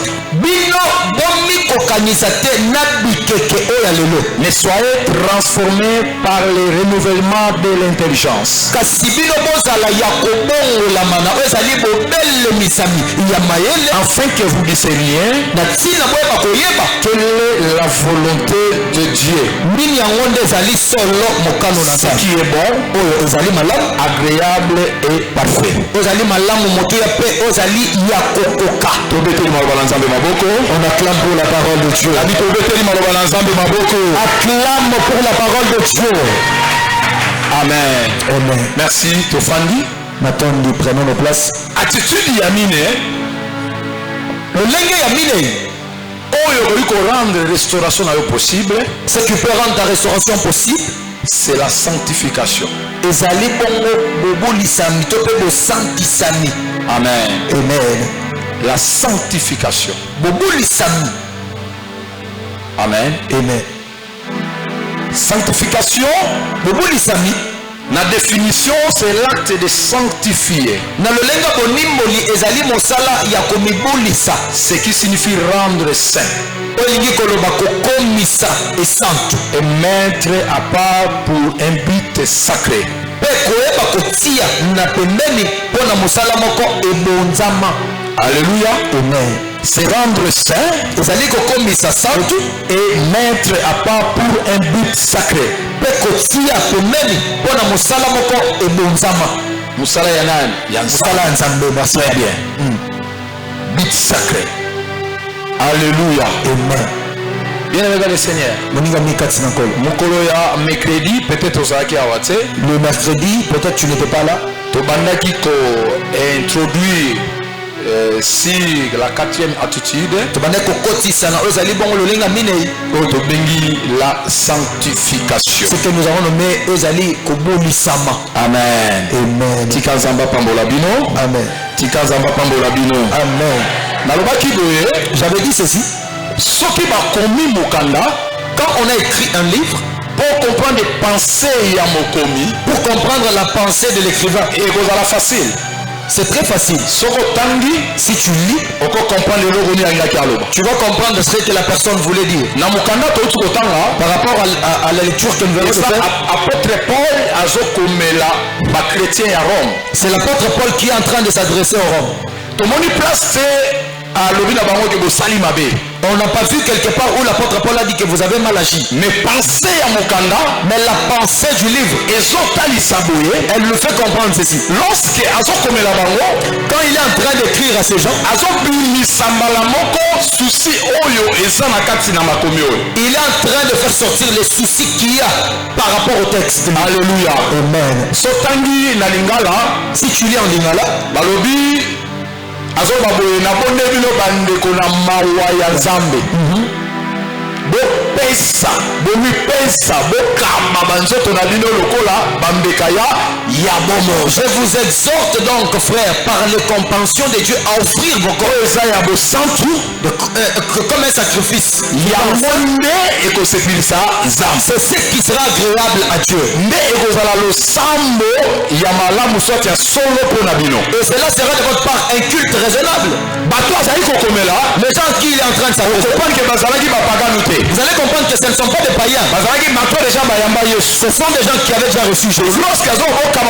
Speaker 4: Mais soyez transformés par le renouvellement de l'intelligence. Afin que vous discerniez quelle est la volonté de Dieu. Ce qui est bon, agréable et parfait. On acclame pour la parole de Dieu. Acclame pour la parole de Dieu. Amen. Amen. Merci. Tofandi. Maintenant nous prenons nos places. Attitude Yamine. Le lengue Yamine. Rendre restauration possible. Ce qui peut rendre ta restauration possible, c'est la sanctification. Amen. Amen. La sanctification. Amen. Amen. Sanctification. La définition, c'est l'acte de sanctifier. Ce qui signifie rendre saint. Et mettre à part pour un but sacré. Alléluia. Amen. C'est rendre saint et mettre à part pour un but sacré. Musala yanan, musala nzambe, merci bien. But sacré. Alléluia. Amen. Bien aimé le Seigneur. Mercredi, peut-être le mercredi, peut-être tu n'étais pas là. Tobandaki ko introduire si la quatrième attitude, la sanctification. Ce que nous avons nommé Amen. Amen. Tikazamba pambola bino. Amen. Tikazamba pambola bino. Amen. J'avais dit ceci. Quand on a écrit un livre, pour comprendre les pensées pour comprendre la pensée de l'écrivain, facile. C'est très facile. Si tu lis, tu vas comprendre ce que la personne voulait dire. Par rapport à la lecture que nous venons de faire, c'est l'apôtre Paul qui est en train de s'adresser aux Roms. On n'a pas vu quelque part où l'apôtre Paul a dit que vous avez mal agi. Mais pensez à Mokanda, mais la pensée du livre, elle le fait comprendre ceci. Lorsque quand il est en train d'écrire à ces gens, il est en train de faire sortir les soucis qu'il y a par rapport au texte. Alléluia. Amen. Si tu lis en lingala, balobi azoba boye na bonde bino bandeko na mawa ya Nzambe. Bopesa, bomipesa, bokama banzoto na bino lokola bambeka ya bomo. Je vous exhorte donc, frères, par les compassions de Dieu, à offrir vos corps comme un sacrifice. C'est ce qui sera agréable à Dieu. Et cela sera de votre part un culte raisonnable. Les gens qui il est en train de sacrifier, vous allez comprendre que ce ne sont pas des païens. Ce sont des gens qui avaient déjà reçu Jésus. Quand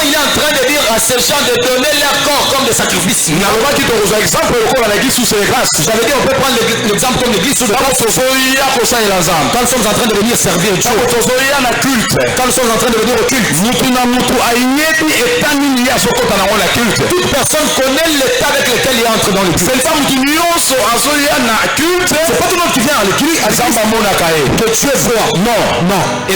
Speaker 4: il est en train de dire à ces gens de donner leur corps comme des sacrifices, j'avais dit on peut prendre l'exemple comme l'église sous le grâce. Quand nous sommes en train de venir servir Dieu, quand nous sommes en train de venir au culte, toute personne connaît l'état avec lequel il entre dans le culte. C'est pas tout le monde qui vient à l'église que Dieu voit. Non. Il y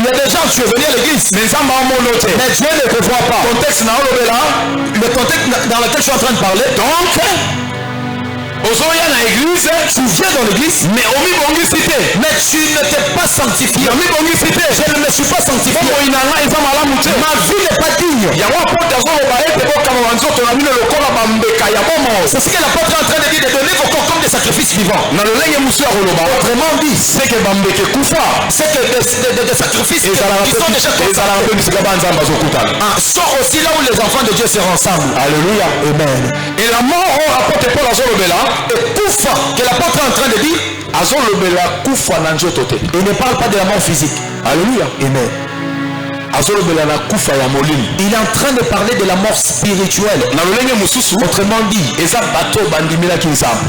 Speaker 4: a des gens qui sont venus à l'église, mais Dieu ne te voit pas. Le contexte dans lequel je suis en train de parler. Donc, tu viens dans l'église, mais tu ne t'es pas sanctifié. Je ne me suis pas sanctifié. Ma vie n'est pas digne. C'est ce que l'apôtre est en train de dire, de donner vos corps comme des sacrifices vivants. Autrement dit, c'est que des sacrifices qui sont déjà sont aussi là où les enfants de Dieu seront ensemble. Alléluia. Amen. Et la mort, apôtre Paul et Koufa, que l'apôtre est en train de dire, il ne parle pas de la mort physique. Alléluia. Amen. Il est en train de parler de la mort spirituelle. Autrement dit,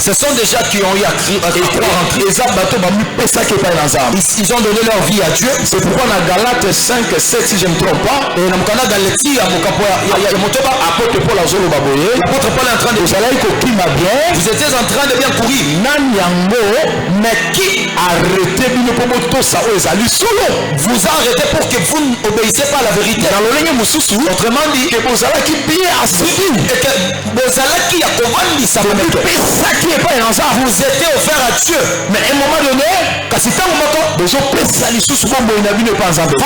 Speaker 4: ce sont des gens qui ont eu à croire en Christ. Ils ont donné leur vie à Dieu. C'est pourquoi dans Galates 5, 7, si je ne me trompe pas, et dans l'apôtre Paul est en train de dire, vous étiez en train de bien courir. Mais qui arrêtez vous arrêtez pour que vous n'obéissiez pas la vérité. Autrement dit, que vous étiez offert à Dieu. Mais à un moment donné, vous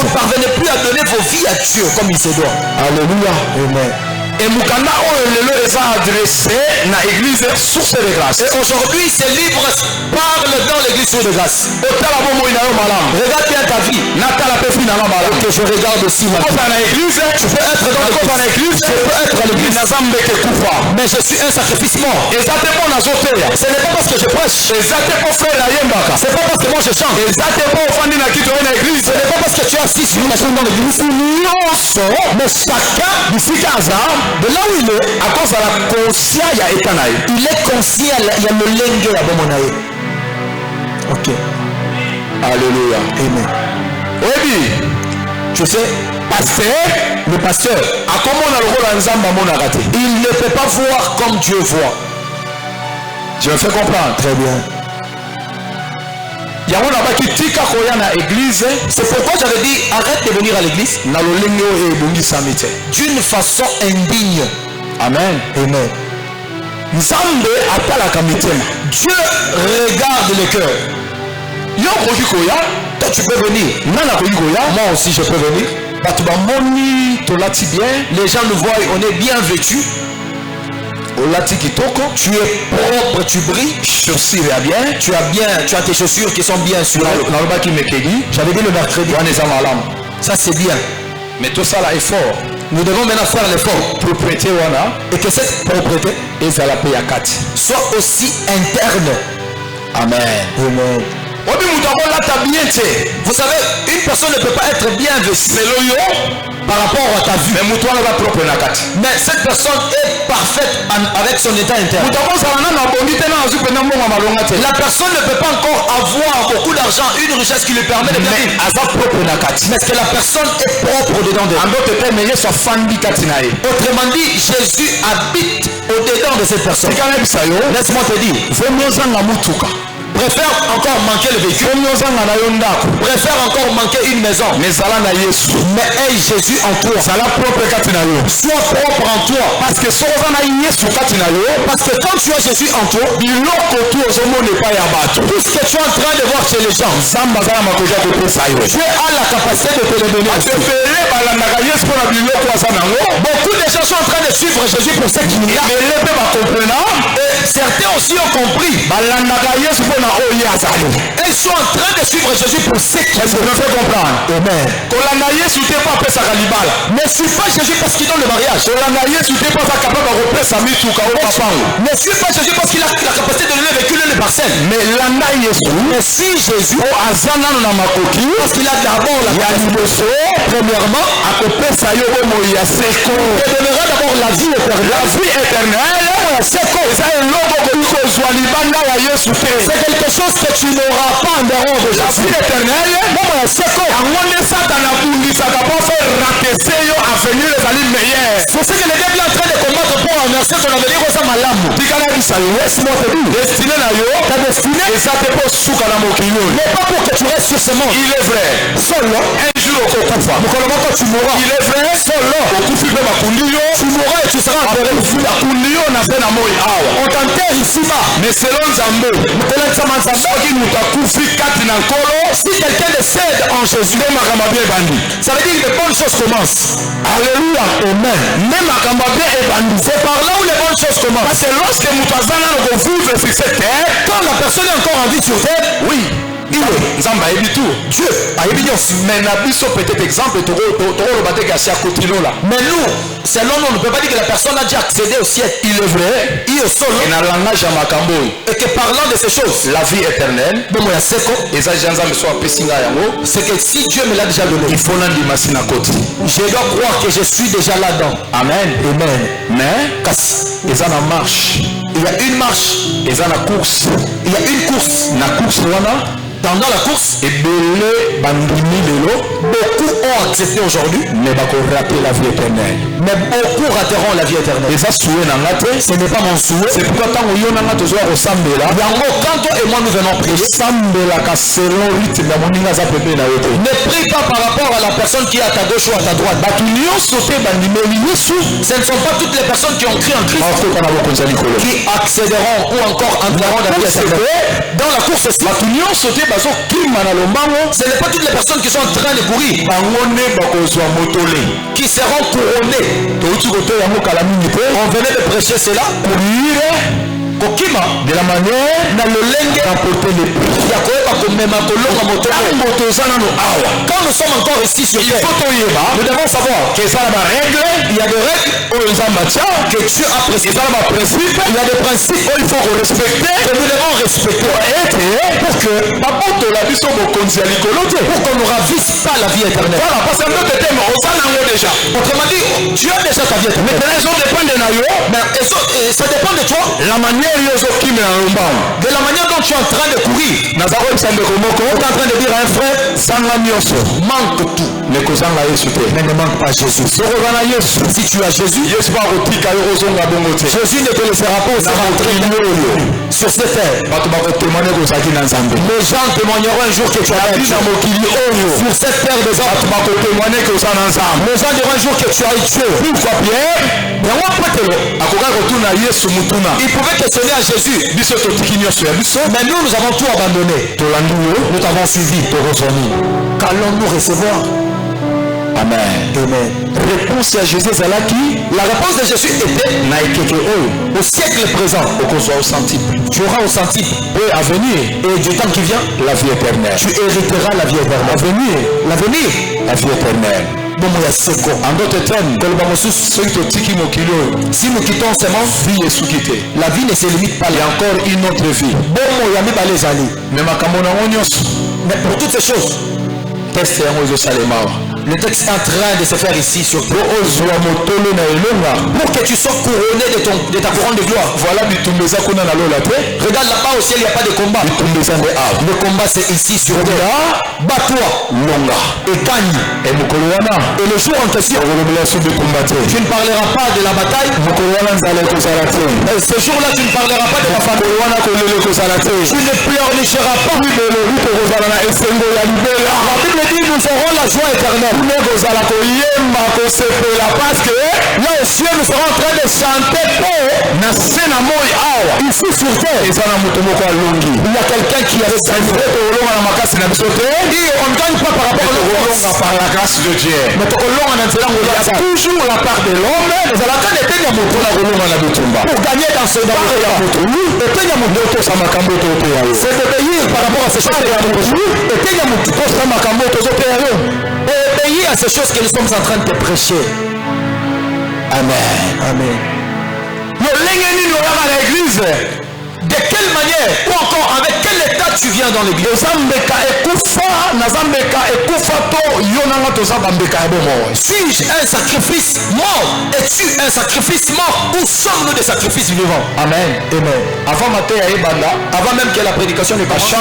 Speaker 4: ne parvenez plus à donner vos vies à Dieu comme il se doit. Alléluia. Amen. Et Mukanda est adressé à l'église source de grâce. Et aujourd'hui, ce livre parle dans l'église source de grâce. Regarde bien ta vie. Que je regarde aussi ma vie. Tu peux être dans l'église. Je peux être à l'église. Mais je suis un sacrifice mort. Ce n'est pas parce que je prêche. Ce n'est pas parce que moi je chante. Ce n'est pas parce que tu es assis sur une chaise dans l'église. Mais chacun d'ici 15 ans, de là où il est, à cause de la conscience, il est conscient, il y a le lingue à Bomonaï. Ok. Alléluia. Amen. Oui, tu sais, le pasteur, il ne peut pas voir comme Dieu voit. Je me fais comprendre. Très bien. C'est pourquoi j'avais dit arrête de venir à l'église d'une façon indigne. Amen. Amen. Dieu regarde le cœur. Toi tu peux venir. Moi aussi je peux venir. Les gens nous voient, on est bien vêtus. Tu es propre, tu brilles, tu as tes chaussures qui sont bien sur j'avais dit le mercredi. Ça c'est bien. Mais tout ça là est fort. Nous devons maintenant faire l'effort. Propriété et que cette propriété soit aussi interne. Amen. Amen. Vous savez, une personne ne peut pas être bien vêtue par rapport à ta vue. Mais cette personne est parfaite avec son état interne. La personne ne peut pas encore avoir beaucoup d'argent, une richesse qui lui permet de bien vivre. Mais est-ce que la personne est propre dedans d'elle? Autrement dit, Jésus habite au-dedans de cette personne. Laisse-moi te dire. Préfère encore manquer le véhicule. Préfère encore manquer une maison. Mais aie Jésus en toi. Sois propre en toi. Parce que quand tu as Jésus en toi, tout ce que tu es en train de voir chez les gens, Dieu a la capacité de te le donner. Beaucoup de gens sont en train de suivre Jésus pour ce qu'il y a. Et certains aussi ont compris. Ils sont en train de suivre Jésus pour ce qu'il veut comprendre. Amen. Ne suis pas Jésus parce qu'il donne le mariage. Ne suis pas Jésus parce qu'il a la capacité de donner le véhicule et les parcelles. Mais si Jésus parce qu'il a d'abord la capacité, premièrement, te donnera d'abord la vie éternelle. C'est quelque chose que tu n'auras pas en dehors de la vie éternelle. C'est ce que le diable est en train de combattre pour annoncer ton avenir aux âmes à l'âme. Laisse-moi te dire. Ta destinée n'est pas pour que tu restes sur ce monde. Il est vrai. Seul un jour quand tu mourras. Il est vrai. Seul tu mourras et tu seras enterré. On t'enterre ici-bas. Mais selon Zambé, si quelqu'un décède en Jésus, ça veut dire que les bonnes choses commencent. Alléluia. Amen. C'est par là où les bonnes choses commencent. Parce que lorsque quand la personne est encore en vie sur terre, oui. Dieu mais peut-être exemple mais nous selon nous on ne peut pas dire que la personne a déjà accédé au ciel. Il est vrai. Il est solo. Et que parlant de ces choses, la vie éternelle, c'est que si Dieu me l'a déjà donné, je dois croire que je suis déjà là-dedans. Amen. Amen. Mais il y a une marche. Il y a une course. Pendant la course, beaucoup ont accepté aujourd'hui, mais beaucoup rateront la vie éternelle. Ce n'est pas mon souhait. C'est pourquoi quand toi et moi nous venons prier, ne prie pas par rapport à la personne qui est à ta gauche ou à ta droite. Ce ne sont pas toutes les personnes qui ont crié en Christ qui accéderont ou encore entreront dans la vie éternelle. Dans la course aussi, ce n'est pas toutes les personnes qui sont en train de courir qui seront couronnées. On venait de prêcher cela. De la manière d'apporter les prix. Quand nous sommes encore ici sur terre, nous devons savoir qu'il y a des règles que Dieu a précisées. Il y a des principes qu'il faut respecter, que nous devons respecter pour qu'on ne ravisse pas la vie éternelle. Autrement dit, tu as déjà ta vie éternelle. Mais ça dépend de toi. La manière de la manière dont tu es en train de courir. Tu es en train de dire à un frère, manque tout. Mais ne manque pas Jésus. Si tu as Jésus, Jésus ne te laissera pas aussi rentrer sur cette terre. Les gens témoigneront un jour que tu as été sur cette terre des hommes. Les gens diront un jour que tu as été pourquoi Pierre? Il pouvait questionner à Jésus. Mais nous avons tout abandonné. Nous t'avons suivi. Qu'allons-nous recevoir? Amen.
Speaker 3: Amen.
Speaker 4: Réponse à Jésus Zalaki.
Speaker 3: La réponse de Jésus était au siècle présent,
Speaker 4: au centuple.
Speaker 3: tu auras au centuple
Speaker 4: Et à venir,
Speaker 3: et du temps qui vient,
Speaker 4: la vie éternelle.
Speaker 3: tu hériteras la vie éternelle. L'avenir,
Speaker 4: La vie éternelle. En d'autres termes,
Speaker 3: si nous quittons ces mondes,
Speaker 4: vie est sous-quittée.
Speaker 3: la vie ne se limite pas
Speaker 4: Il y a
Speaker 3: là.
Speaker 4: encore une autre vie.
Speaker 3: Mais pour toutes ces choses,
Speaker 4: Test
Speaker 3: le texte est en train de se faire ici sur toi. Pour que tu sois couronné de ta couronne de gloire.
Speaker 4: Voilà,
Speaker 3: Regarde là-bas au ciel, il n'y a pas de combat. Le combat c'est ici sur terre. Bats-toi et gagne. Et le jour en question, tu ne parleras pas de la bataille. Ce jour-là, tu ne parleras pas de la famille. Tu ne pleurnicheras pas. La Bible dit nous aurons la joie éternelle. Parce que là au ciel nous serons en train de chanter ici sur terre. Il y a quelqu'un qui a chanté. Et on ne gagne pas par rapport à la grâce de Dieu. Mais il y a toujours la part de l'homme. Pour gagner dans ce domaine, c'est d'obéir par rapport à ces choses. Obéir à ces choses que nous sommes en train de prêcher. Amen. Amen. De quelle manière ou encore avec quel état tu viens dans l'église? Suis-je un sacrifice mort? Es-tu un sacrifice mort? Ou sommes-nous des sacrifices vivants? Amen. Amen. Avant même que la prédication ne commence,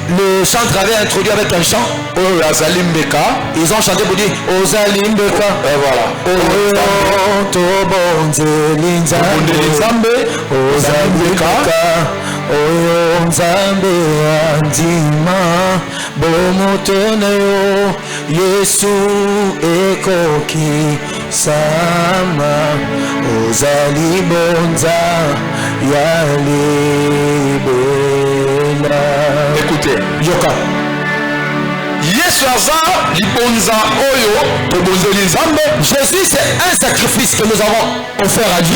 Speaker 3: le chantre avait introduit avec un chant. Ils ont chanté pour dire Ozalimbeka. Et voilà. Ozambeka oyo nzambe andima bomotoneyo Yesu ekoki sama ozali bonza ya libela. Écoutez, yoka Jésus c'est un sacrifice que nous avons offert à Dieu.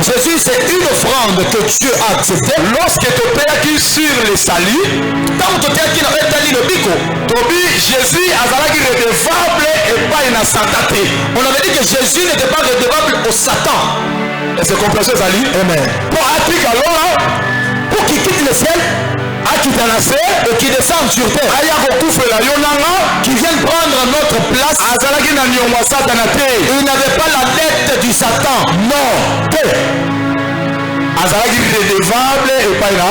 Speaker 3: Jésus c'est une offrande que Dieu a acceptée. Lorsque tu payes sur le salut, quand tu payes sur le bico, Jésus a été redevable et pas une santé. On avait dit que Jésus n'était pas redevable au Satan. Et c'est compréhensible, Zali. Amen. Pour appliquer alors, pour qu'il quitte le ciel, et qui descend sur terre, qui vient prendre notre place. Il n'avait pas la tête du Satan. Non. Azalaki redevable et pas là.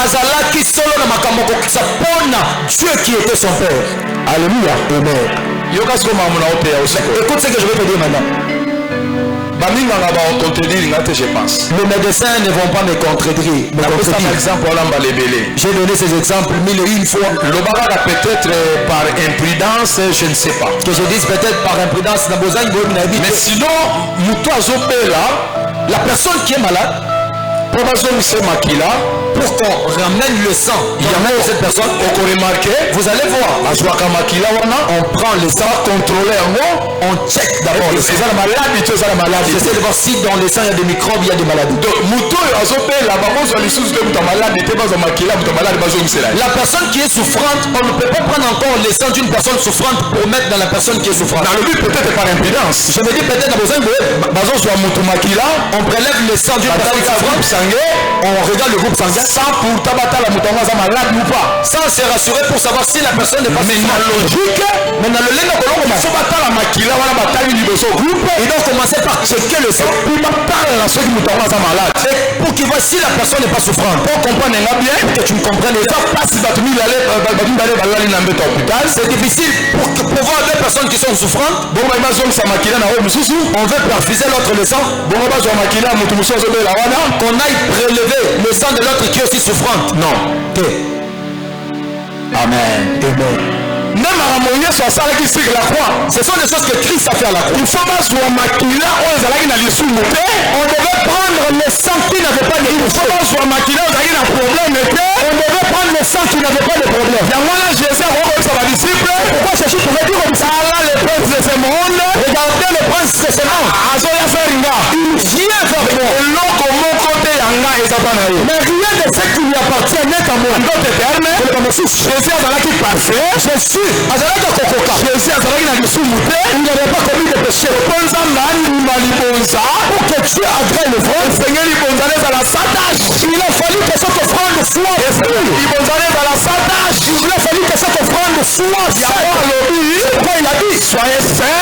Speaker 3: Azalaki solo na makambo kokisa pona Dieu qui était son père. Alléluia. Amen. Écoute ce que je vais te dire maintenant. Les médecins ne vont pas me contredire. J'ai donné ces exemples mille et une fois.
Speaker 4: Peut-être par imprudence, je ne sais pas.
Speaker 3: Que je dise peut-être par imprudence.
Speaker 4: Mais sinon,
Speaker 3: la personne qui est malade, pour qu'on ramène le sang, il y en a cette personne, vous allez voir, on prend le sang, on check d'abord le sang. J'essaie de voir si dans le sang il y a des microbes, il y a des maladies. La personne qui est souffrante, on ne peut pas prendre encore le sang d'une personne souffrante pour mettre dans la personne qui est souffrante.
Speaker 4: Dans le but peut-être par impudence.
Speaker 3: Je me dis peut-être on prélève le sang d'une personne souffrante, on regarde le groupe sanguin sans se rassurer pour savoir si la personne n'est pas logique. Mais dans le lait, ils doivent commencer par checker le sang pour qu'ils voient si la personne n'est pas souffrante. Pour comprendre bien, que tu me comprennes les gens, c'est difficile pour voir deux personnes qui sont souffrantes. On veut perfuser l'autre le sang. Qu'on aille prélever le sang de l'autre qui est aussi souffrante. Non. Amen. Amen. Même à Moïse, ce sont des choses que Christ a fait à la croix. On devait prendre le sang qui n'avait pas de problème. On devait prendre le sang qui n'avait Mais rien de ce qui lui appartient n'est à moi. Jésus azalaki parfait. Jésus azalaki kokoka. Jésus azalaki na lisumu te. Il n'avait pas commis de péché. Pour que Dieu agrée le vrai. Il a fallu que cette offrande soit pure. Il a fallu que cette offrande soit sainte. Pourquoi il a dit soyez saints.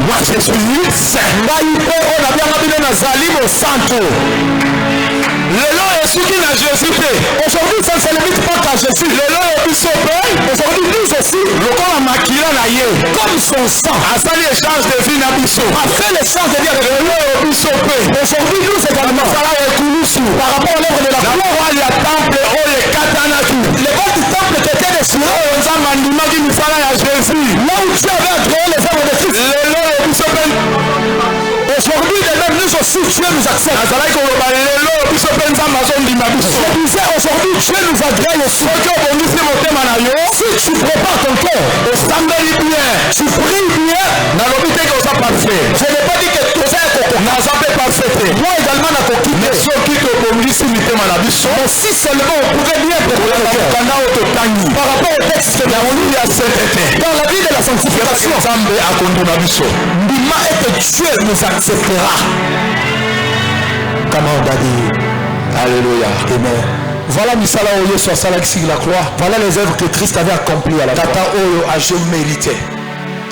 Speaker 3: Moi je suis saint. Aujourd'hui ça ne se limite pas qu'à Jésus. Aujourd'hui nous aussi comme son sang a fait l'échange de vie avec nous. Aujourd'hui nous également par rapport à l'œuvre de la croix, le bas du temple qui était déchiré, là où Dieu avait agréé les œuvres de Christ. Aujourd'hui, même nous aussi, Dieu nous accepte. Je disais aujourd'hui, Dieu nous agrée aussi. Si tu prépares ton cœur, tu pries bien, je n'ai pas dit que tu es moi également, n'a pas quitté. Mais si seulement on pouvait bien préparer le cœur par rapport au texte que nous avons lu dans la vie de la sanctification, Bima et que Dieu nous acceptera. Comment on a dit? Alléluia. Amen. Voilà misala oyo sur salaki la croix. Voilà les œuvres que Christ avait accomplies à la croix. Tata oyo a je mérité.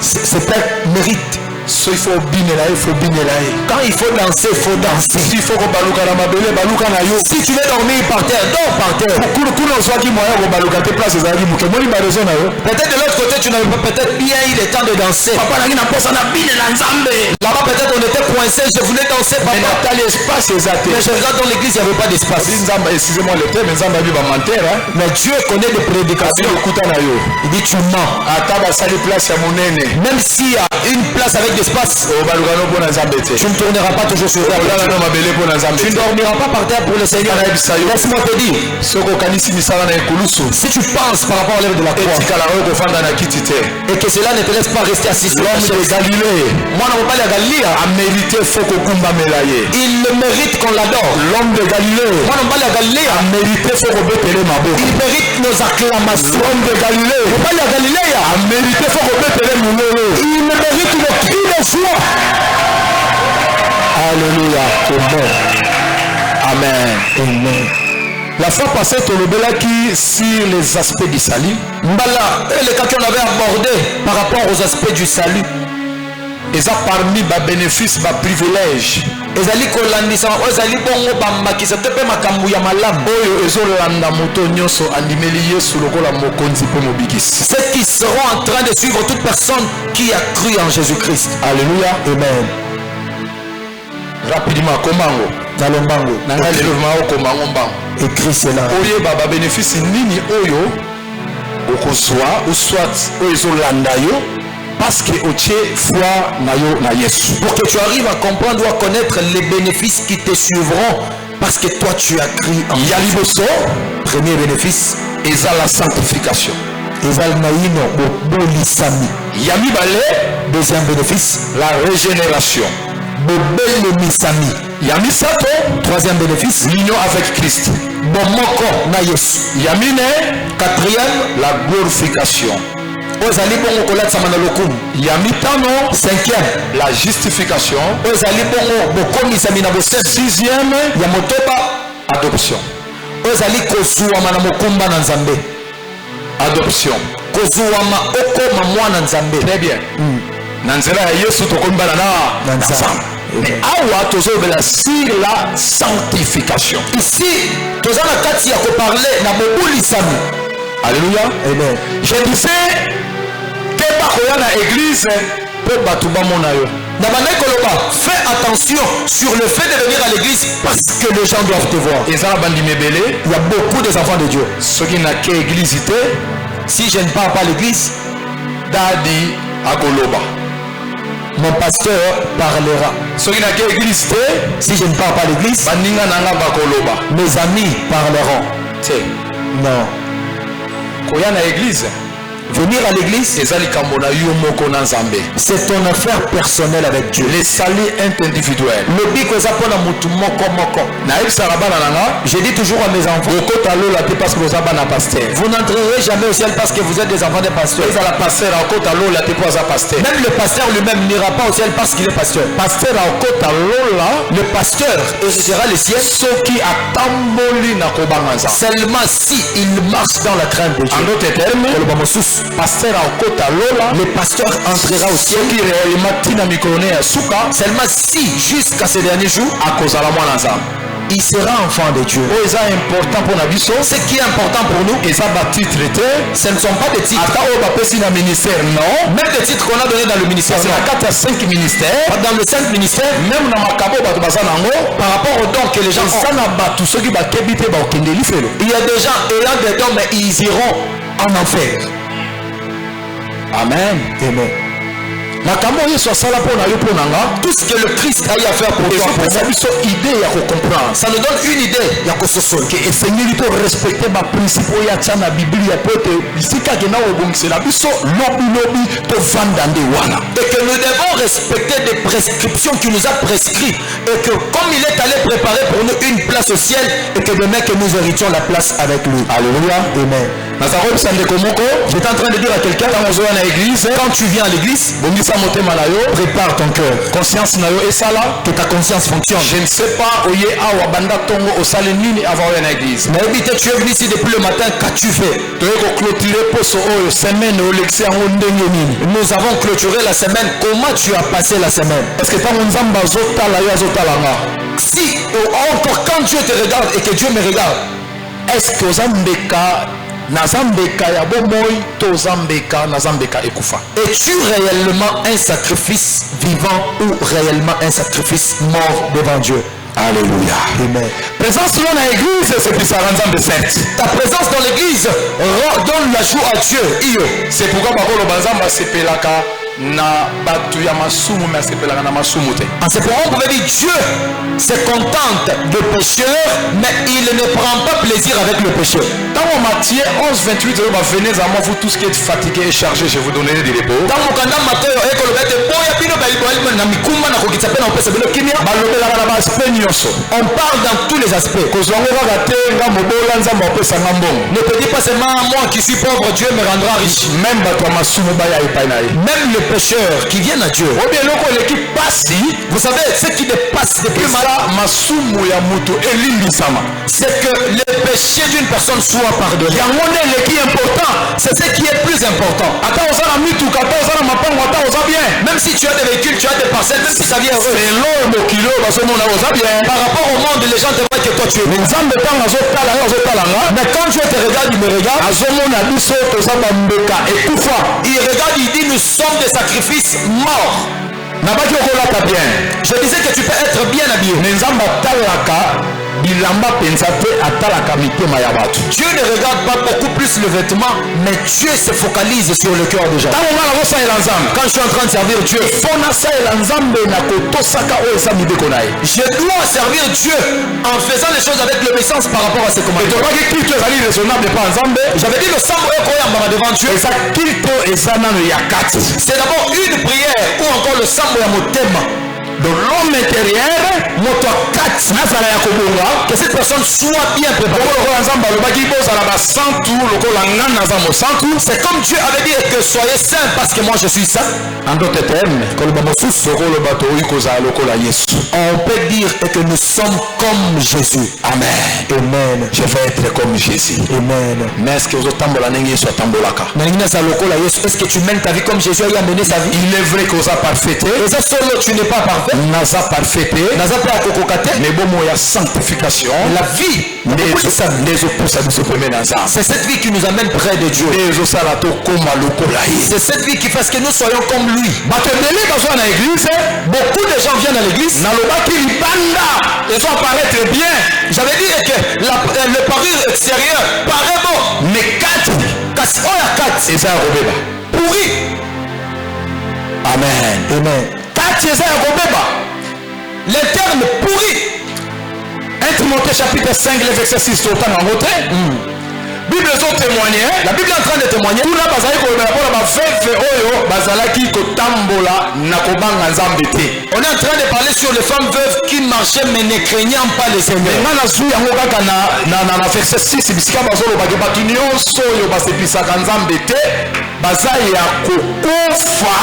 Speaker 3: C'est un mérite. So il faut biner là, il faut biner là. Quand il faut danser, il faut danser. S'il faut que baluka na mabele, baluka na yo. Si tu veux dormir par terre, dors par terre. Pour qu'on soit qui moyen pour baluka tes places ezali muke. Moi il m'a raison na yo. Peut-être de l'autre côté tu n'avais pas peut-être bien eu le temps de danser. Papa na ngina posa na bine na nzambe. Là-bas peut-être on était coincé, je voulais danser papa. Mais t'as l'espace exact. Mais je regarde dans l'église, il n'y avait pas d'espace. Excusez-moi le terme, nzambe bi ba menteur hein. Mais Dieu connaît des prédications. Il dit tu mens. Ataba sali place ya monene. Même s'il y a une place avec d'espace, tu ne tourneras pas toujours sur terre. Tu ne dormiras pas par terre pour le Seigneur. Laisse-moi te dire, si tu penses par rapport à l'œuvre de la croix et que cela ne te laisse pas rester assis sur l'homme de Galilée, il le mérite qu'on l'adore. L'homme de Galilée, il mérite nos acclamations. L'homme de Galilée, il mérite le cri de joie. Alléluia. Amen. Amen. La fois passée, tu as qui sur les aspects du salut. Et les cas qu'on avait abordé par rapport aux aspects du salut. Et ça parmi les bénéfices, les privilèges. Ce qui seront en train de suivre toute personne qui a cru en Jésus-Christ. Alléluia. Amen. Rapidement, comment écrit cela. Bénéfice nini oyo okoswa ou soit oyo landayo parce que otie foi na yo na Yesu. Pour que tu arrives à comprendre ou à connaître les bénéfices qui te suivront parce que toi tu as cru en Jésus. Premier bénéfice, eza la sanctification. Eza naino bolisami. Yami balé, deuxième bénéfice, la régénération. Bobele misami. Yami sato, troisième bénéfice, l'union avec Christ. Bomoko na Yesu. Yamine, quatrième, la glorification. Ozali bongo kolat samana lokum. Yami tano, cinquième, la justification. Ozali bongo bokomi samina bosem. Sixième, yamotoba, adoption. Ozali kozuama na mokumba na Nzambe. Adoption. Kozuama okoma mwana Nzambe. Très bien. Nanzela ya Yesu tokomba na Nzambe. Mais awa tozobela sur la sanctification. Ici, tozana kati ya ko parler na bobulisami. Alléluia. Amen. Je disais que par la église peut batuba monayo. Fais attention sur le fait de venir à l'église parce que les gens doivent te voir. Il y a beaucoup des enfants de Dieu. Ceux qui n'ont qu'à l'église, si je ne pars pas à l'église, Dadi Agoloba. Mon pasteur parlera. Ceux qui n'ont qu'à l'église, si je ne pars pas à l'église, mes amis parleront. Non. Quand il y a une église,
Speaker 4: Venir à l'église, c'est ton affaire personnelle avec Dieu.
Speaker 3: Les salis individuels.
Speaker 4: Je dis toujours à mes enfants, vous n'entrerez jamais au ciel parce que vous êtes des enfants des pasteurs. Même le pasteur lui-même n'ira pas au ciel parce qu'il est pasteur. Le pasteur héritera le ciel seulement si il marche dans la crainte de Dieu.
Speaker 3: En d'autres termes,
Speaker 4: le pasteur entrera au ciel seulement si jusqu'à ce dernier jour il sera enfant de Dieu. Ce qui est important pour nous, ce ne sont pas des titres. Même des titres qu'on a donnés dans le ministère. Dans les 5 ministères, même par rapport aux dons que les gens ont, il y a des gens ayant des dons, mais ils iront en enfer. Amen. Amen. Tout ce que le Christ a eu à faire pour toi, ça nous donne une idée. Et que nous devons respecter des prescriptions qu'il nous a prescrites. Et que comme il est allé préparer pour nous une place au ciel, et que demain que nous héritions la place avec lui. Alléluia. Amen. J'étais en train de dire à quelqu'un, quand tu viens à l'église, prépare ton cœur. Conscience na yo esala, que ta conscience fonctionne.
Speaker 3: Je ne sais pas oye awa banda tongo osale nini avant une église.
Speaker 4: Mais évite, tu es venu ici depuis le matin, qu'as-tu fait? Nous avons clôturé la semaine. Comment tu as passé la semaine? Est-ce que si encore quand Dieu te regarde et que Dieu me regarde, est-ce que es-tu réellement un sacrifice vivant ou réellement un sacrifice mort devant Dieu? Alléluia. Amen.
Speaker 3: Présence dans l'église, c'est plus ça.
Speaker 4: Ta présence dans l'église donne la joie à Dieu.
Speaker 3: C'est pourquoi Bakolo Banzamba sepelaka na batu ya masumu mais sepelaka na masumu te.
Speaker 4: En ce moment, on pouvait dire Dieu se contente de pécheurs, mais il ne prend pas plaisir avec le pécheur.
Speaker 3: Dans Matthieu 11:28, venez à moi vous tous qui êtes fatigués et chargés, je vous donnerai du repos. On
Speaker 4: parle dans tous les aspects. Ne te dis pas seulement moi qui suis pauvre, Dieu me rendra riche.
Speaker 3: Même
Speaker 4: le pécheur qui vient à Dieu. Vous savez, ce qui dépasse des plus malades, c'est que le péché d'une personne soit pardonné. C'est ce qui est plus important. Même si tu as des véhicules, tu as des parcelles, même si ça vient heureux. Par rapport au monde, les gens te voient que toi tu es bon. Mais quand Dieu te regarde, il me regarde. Il regarde, il dit nous sommes des sacrifices morts. Je disais que tu peux être bien habillé. Dieu ne regarde pas beaucoup plus le vêtement, mais Dieu se focalise sur le cœur des gens. Quand je suis en train de servir Dieu, je dois servir Dieu en faisant les choses avec l'obéissance par rapport à ses commandements. J'avais dit le sambo devant Dieu. C'est d'abord une prière ou encore le sambo ya motema. De l'homme intérieur, que cette personne soit bien préparée. C'est comme Dieu avait dit que soyez saints parce que moi je suis saint. En d'autres termes, on peut dire que nous sommes comme Jésus. Amen. Amen. Je vais être comme Jésus. Amen. Mais est-ce que est-ce que tu mènes ta vie comme Jésus a mené sa vie?
Speaker 3: Il est vrai que vous avez parfaité.
Speaker 4: Et ça solo, tu n'es pas parfait.
Speaker 3: Naza parfaité.
Speaker 4: Naza pas kokokate.
Speaker 3: Mais bon, il y a sanctification.
Speaker 4: La vie. C'est cette vie qui nous amène près de Dieu. C'est cette vie qui fait que nous soyons comme lui. Beaucoup de gens viennent à l'église. Ils vont paraître bien. J'avais dit que le parure extérieur paraît bon. Mais 4. C'est ça, pourri. Amen. Amen. Le terme pourri.
Speaker 3: 1 Timothée chapitre 5, le verset 6,
Speaker 4: Bible sont témoignés.
Speaker 3: La Bible est en train de témoigner.
Speaker 4: Tout là, bazali ko bela pona ba veuve oyo bazalaki ko tambola na kobanga nzambe te.
Speaker 3: On est en train de parler sur les femmes veuves qui marchaient mais ne craignant pas le Seigneur.
Speaker 4: Nga na zu yango kaka na verset 6 bisika bazolo bake batu nyonso oyo basepisaka nzambe te baza ya kokufa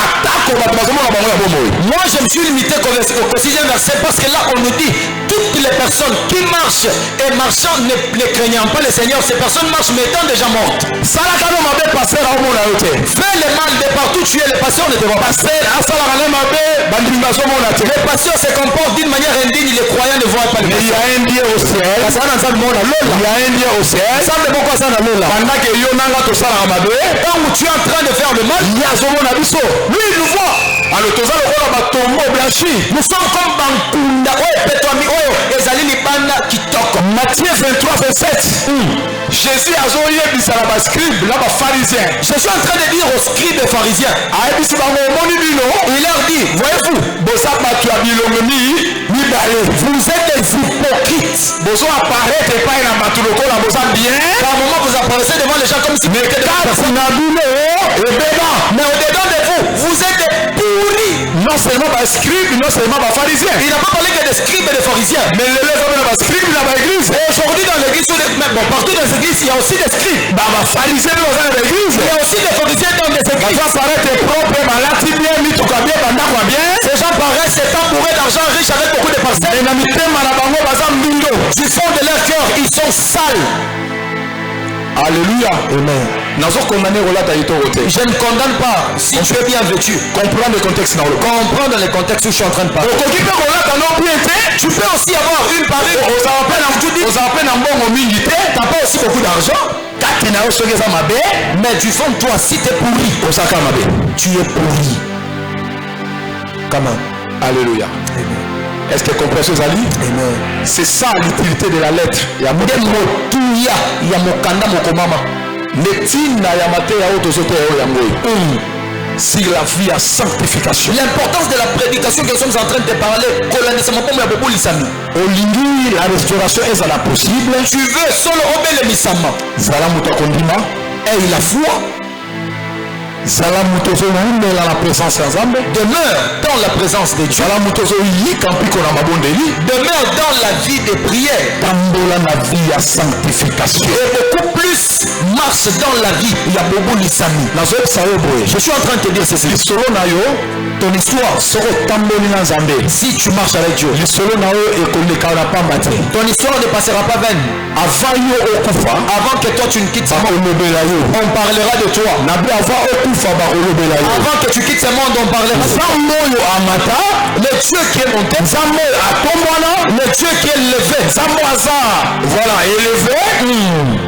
Speaker 4: atako bato bazomona bango ya bomoi.
Speaker 3: Moi je me suis limité au 6e verset parce que là on nous dit toutes les personnes qui marchent et marchant ne craignant pas le Seigneur, ces personnes marchent mais étant déjà mortes.
Speaker 4: Salaka no mabe passer a omona yo te.
Speaker 3: Fais le mal de partout tu es, le pasteur ne te voit pas.
Speaker 4: Passer asalaka na mabe bandimi bazomona te.
Speaker 3: Le pasteur se comporte d'une manière indigne, les croyants ne voient pas le
Speaker 4: Mais il y a un Dieu au ciel.
Speaker 3: parce qu'on a ensemble mon lola.
Speaker 4: Il y a un Dieu au ciel.
Speaker 3: Ça me beaucoup ça dans lola.
Speaker 4: Pendant que yo nanga to salaka mabe,
Speaker 3: Quand tu es en train de faire le mal,
Speaker 4: il y a zomona biso.
Speaker 3: lui il nous voit.
Speaker 4: Alors toza lokola batombo blanchi.
Speaker 3: Nous sommes comme Bankunda, oyo petwami oyo ezali libanda kitoko.
Speaker 4: Matthieu 23 27. Jésus azoyebisa na bascribe na bafarisien.
Speaker 3: Je suis en train de dire aux scribes et pharisiens,
Speaker 4: Ayebisi bango omoni bino.
Speaker 3: il leur dit, voyez-vous,
Speaker 4: Boza bato ya bilongo mibale.
Speaker 3: vous êtes des hypocrites.
Speaker 4: Bozo apparaître epai na bato lokola boza bien.
Speaker 3: Par moment vous apparaissez devant les gens comme si vous étiez des
Speaker 4: Kati
Speaker 3: personnes.
Speaker 4: na bino ebeba.
Speaker 3: Mais au-dedans de vous, vous êtes des pourris.
Speaker 4: Non seulement bascribe, non seulement bafarisien.
Speaker 3: Il n'a pas parlé que des scribes et des pharisiens.
Speaker 4: Mais lelo ezobe na bascribe na baeglise.
Speaker 3: Aujourd'hui dans l'église, bon, partout dans les églises, il y a aussi des scribes.
Speaker 4: Bafarisien mpe baza na baeglise.
Speaker 3: Il y a aussi des pharisiens dans les églises.
Speaker 4: Baza paraître propre balati bien mituka bien bandako ya bien.
Speaker 3: Ces gens paraissent étant bourrés d'argent, riches avec beaucoup de parcelles.
Speaker 4: Mais na mitema na bango baza mbindo.
Speaker 3: Du fond de leur cœur, ils sont sales.
Speaker 4: Alléluia. Amen. Nazo condamner rolata yitoko te.
Speaker 3: Je ne condamne pas si tu es bien vêtu.
Speaker 4: Comprendre le contexte na rolata.
Speaker 3: Comprendre le contexte où je suis en train de parler.
Speaker 4: Okoki mpe rolata no bien te.
Speaker 3: Tu peux aussi avoir une parure.
Speaker 4: Ozala mpe na mbongo mingi te.
Speaker 3: T'as pas aussi beaucoup d'argent.
Speaker 4: Kati na yo soki eza mabe.
Speaker 3: Mais du fond de toi, si tu es pourri,
Speaker 4: Osaka mabe.
Speaker 3: tu es pourri.
Speaker 4: Comment? Alléluia. Est-ce que compréhension ezali? C'est ça l'utilité de la lettre. Ya
Speaker 3: Nde motuya ya mokanda mokomama.
Speaker 4: netina ya mateya oyo tozoteya oyo yango oyo. Sur la vie à sanctification.
Speaker 3: L'importance de la prédication que nous sommes en train de parler,
Speaker 4: Olingi la restauration ezala possible.
Speaker 3: tu veux solo obele misama.
Speaker 4: Zala muto akondima.
Speaker 3: Et la foi
Speaker 4: Zala muto ozomela la présence ya Nzambe.
Speaker 3: demeure dans la présence de Dieu.
Speaker 4: Zala muto ozoyika mpiko na mabondeli.
Speaker 3: Demeure dans la vie de prière.
Speaker 4: Tambola na vie ya sanctification.
Speaker 3: Et beaucoup plus marche dans la vie. Il y a beaucoup l'isami.
Speaker 4: Nazoyebisa yo boye.
Speaker 3: Je suis en train de te dire ceci.
Speaker 4: Lisolo na yo
Speaker 3: Ton histoire,
Speaker 4: soko tamboli na Nzambe.
Speaker 3: si tu marches avec Dieu,
Speaker 4: Lisolo na yo ekoleka na pamba te.
Speaker 3: ton histoire ne passera pas vaine.
Speaker 4: Avant yo okufa
Speaker 3: Avant que toi tu ne quittes ce monde,
Speaker 4: bakolobela yo.
Speaker 3: on parlera de toi.
Speaker 4: Na bi avant okufa bakolobela yo.
Speaker 3: Avant que tu quittes ce monde, on parlera de toi.
Speaker 4: Nzambe oyo amata.
Speaker 3: Le Dieu qui est monté,
Speaker 4: Nzambe atombwana.
Speaker 3: le Dieu qui est levé.
Speaker 4: Nzambe aza voilà élevé.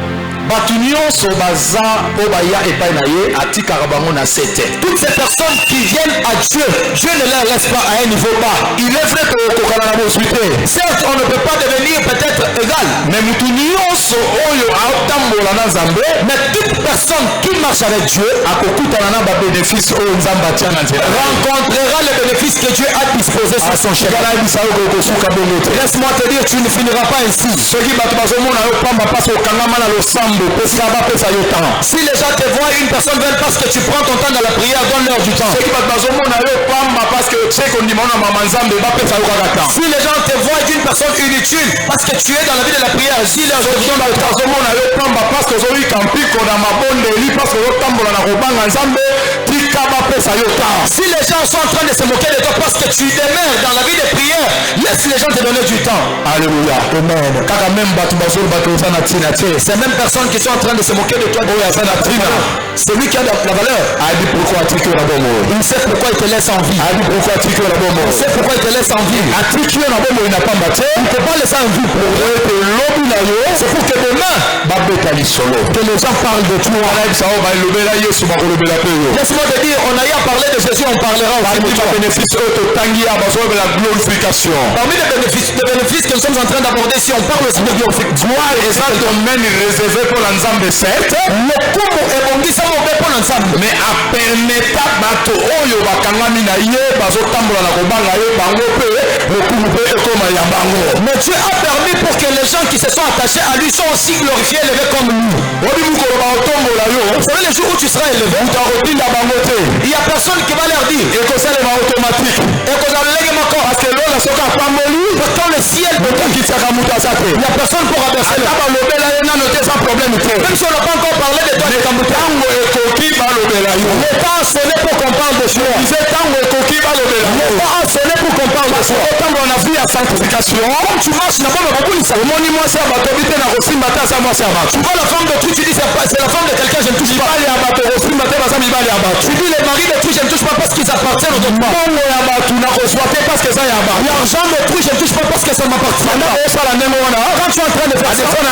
Speaker 4: Bato nyonso baza po baya epai na ye atikaka bango na se te.
Speaker 3: Toutes ces personnes qui viennent à Dieu, Dieu ne les laisse pas à un niveau bas.
Speaker 4: Il est vrai tokokana na bozwi te.
Speaker 3: Certes, on ne peut pas devenir peut-être égal,
Speaker 4: Mais mutu nyonso oyo aotambola na Nzambe
Speaker 3: mais toute personne qui marche avec Dieu
Speaker 4: akokutana na babénéfice oyo Nzambe atia na nzela.
Speaker 3: rencontrera les bénéfices que Dieu a disposés sur son chemin.
Speaker 4: Kala yebisa yo kokosuka bongo te.
Speaker 3: Laisse-moi te dire, tu ne finiras pas ainsi.
Speaker 4: Soki bato bazomona yo pamba mpasi okangama na losambo pesika bapesa yo temps.
Speaker 3: Si les gens te voient, une personne vient parce que tu prends ton temps dans la prière, donne-leur du temps.
Speaker 4: Soki bato bazomona yo pamba parce que se kondima na mama Nzambe bapesa yo kaka temps.
Speaker 3: Si les gens te voient d'une personne inutile parce que tu es dans la vie de la prière, dis-leur je
Speaker 4: Soki
Speaker 3: viens
Speaker 4: bato bazomona yo pamba parce que ozoyika mpiko na mabondeli parce que ozotambola na kobanga Nzambe tika bapesa yo temps.
Speaker 3: Si les gens sont en train de se moquer de toi parce que tu demeures dans la vie de prière, laisse les gens te donner du temps.
Speaker 4: Alléluia. Amen. Kaka même bato bazolo bato oza na tina te.
Speaker 3: Ces mêmes personnes qui sont en train de se moquer de toi,
Speaker 4: Oyo aza na tina.
Speaker 3: c'est lui qui a la valeur.
Speaker 4: Ayebi pourquoi atiki yo na bomoi.
Speaker 3: Il sait pourquoi il te laisse en vie.
Speaker 4: Ayebi pourquoi atiki yo na bomoi.
Speaker 3: Il sait pourquoi il te laisse en vie.
Speaker 4: Atiki yo na bomoi na pamba te.
Speaker 3: Il ne peut pas laisser en vie pour eux.
Speaker 4: Ete lobi na yo.
Speaker 3: C'est pour que demain,
Speaker 4: Babeta lisolo.
Speaker 3: que les gens parlent de toi.
Speaker 4: Ayebisa yo balobela Yesu bakolobela pe yo.
Speaker 3: Laisse-moi te dire, on a eu à parler de Jésus, on parlera aussi
Speaker 4: Parmi
Speaker 3: de
Speaker 4: les
Speaker 3: toi.
Speaker 4: bénéfices oyo totangi ya bazolobela glorification.
Speaker 3: Parmi les bénéfices que nous sommes en train d'aborder, si on parle aussi de glorification,
Speaker 4: Gloire eza domaine réservé pour la Nzambe certes.
Speaker 3: lokumu ebongisama obe mpo na nzambe.
Speaker 4: Mais apermeta bato oyo bakangami na ye bazotambola na kobanga ye bango pe lokumu pe ekoma ya bango.
Speaker 3: Mais Dieu a permis pour que les les gens qui se sont attachés à lui sont aussi glorifiés, élevés comme lui. Vous savez, les jours où tu seras élevé, il n'y a personne qui va leur dire. Et que ça les automatique. Et que ça les parce que l'eau, pourtant le ciel, il n'y a personne pour abaisser le sans problème. Même si on n'a pas encore parlé de toi, n'est pas sonné pour qu'on parle de soi. N'est pas sonné pour qu'on parle de soi. Autant on a vu la sanctification. Comme tu marches, tu vois la femme de truc, tu dis c'est la femme de quelqu'un, je ne touche pas. Tu dis les maris de truc, je ne touche pas parce qu'ils appartiennent au d'autres. L'argent de truc, je ne touche pas parce que ça m'appartient. Quand tu es en train de faire ça, par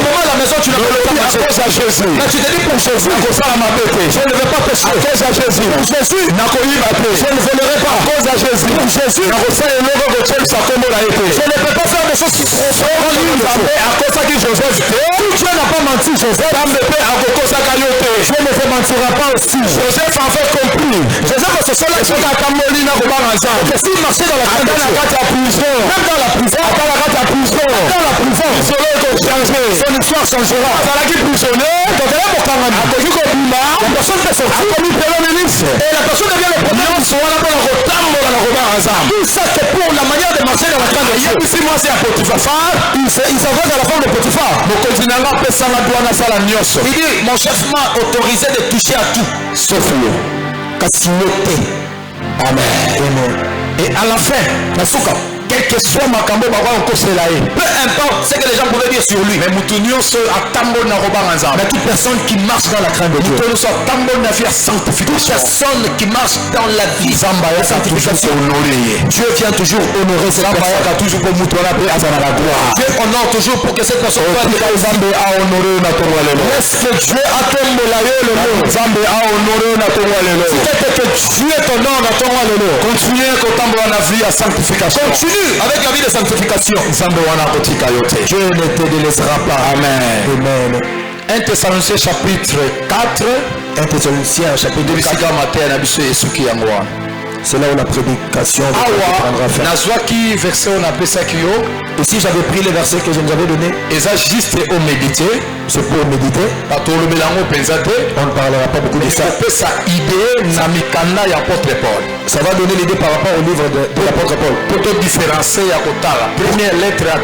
Speaker 3: moment la maison tu n'as pas le temps. Mais tu te dis pour Jésus, je ne vais pas pécher. Pour Jésus, je ne volerai pas. Pour Jésus, je ne peux pas faire des choses qui sont Dieu n'a pas menti, Joseph. Je ne te mentirai pas aussi. Joseph en fait compris. Joseph se sont là, ils sont à Camolina, que s'il marchait dans la prison, même dans la prison, son histoire changera. La personne peut sortir comme ministre. Et la personne devient le premier. Tout ça c'est pour la manière de marcher dans la grande de Dieu. Si moi c'est à Potiphar, il s'envoie dans la forme de Potiphar. Il dit, mon chef m'a autorisé de toucher à tout. Sauf lui. Amen. Et à la fin, quel que soit ma cambo, peu importe ce que les gens pouvaient dire sur lui, mais toute personne qui marche dans la crainte de Dieu, toute personne qui marche dans la vie, la sanctification, Dieu vient toujours honorer cette personne. Dieu honore toujours pour que cette personne soit est-ce que Dieu a honoré le monde? Si que Dieu t'honore dans ton roi, continue avec la vie de sanctification. Dieu ne te délaissera pas. Amen. 1 Thessaloniciens chapitre 4. 1 Thessaloniciens chapitre 4. C'est là où la prédication prendra fin. Ici j'avais pris les versets que je nous avais donnés. Et ça juste au méditer. C'est pour méditer. On ne parlera pas beaucoup de ça. Ça va donner l'idée par rapport au livre de l'apôtre Paul. Pour te différencier première lettre à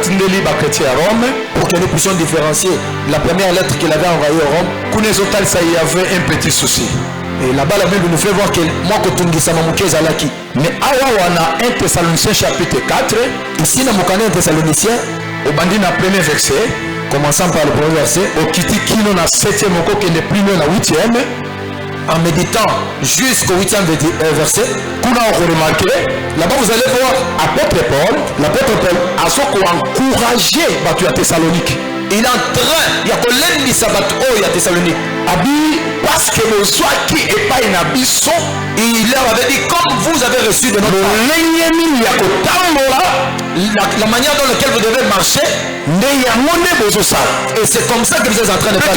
Speaker 3: Rome. Pour que nous puissions différencier la première lettre qu'il avait envoyée à Rome. Il y avait un petit souci. Et là-bas, la Bible nous fait voir que moi, mais awa 1 Thessaloniciens chapitre 4, ici, dans 1 Thessaloniciens, au bandit na premier verset, commençant par le premier verset, au kiti kino na 7e, au coq ne plus na 8e, en méditant jusqu'au 8e verset, qu'on a remarqué, là-bas vous allez voir l'apôtre Paul a encouragé Batu à Thessalonique. Il est en train, il y a collègue de Sabat à Thessalonique. Parce que le soir qui est pas une abysso, il leur avait dit comme vous avez reçu de notre la manière dans laquelle vous devez marcher, et c'est comme ça que vous êtes en train de faire.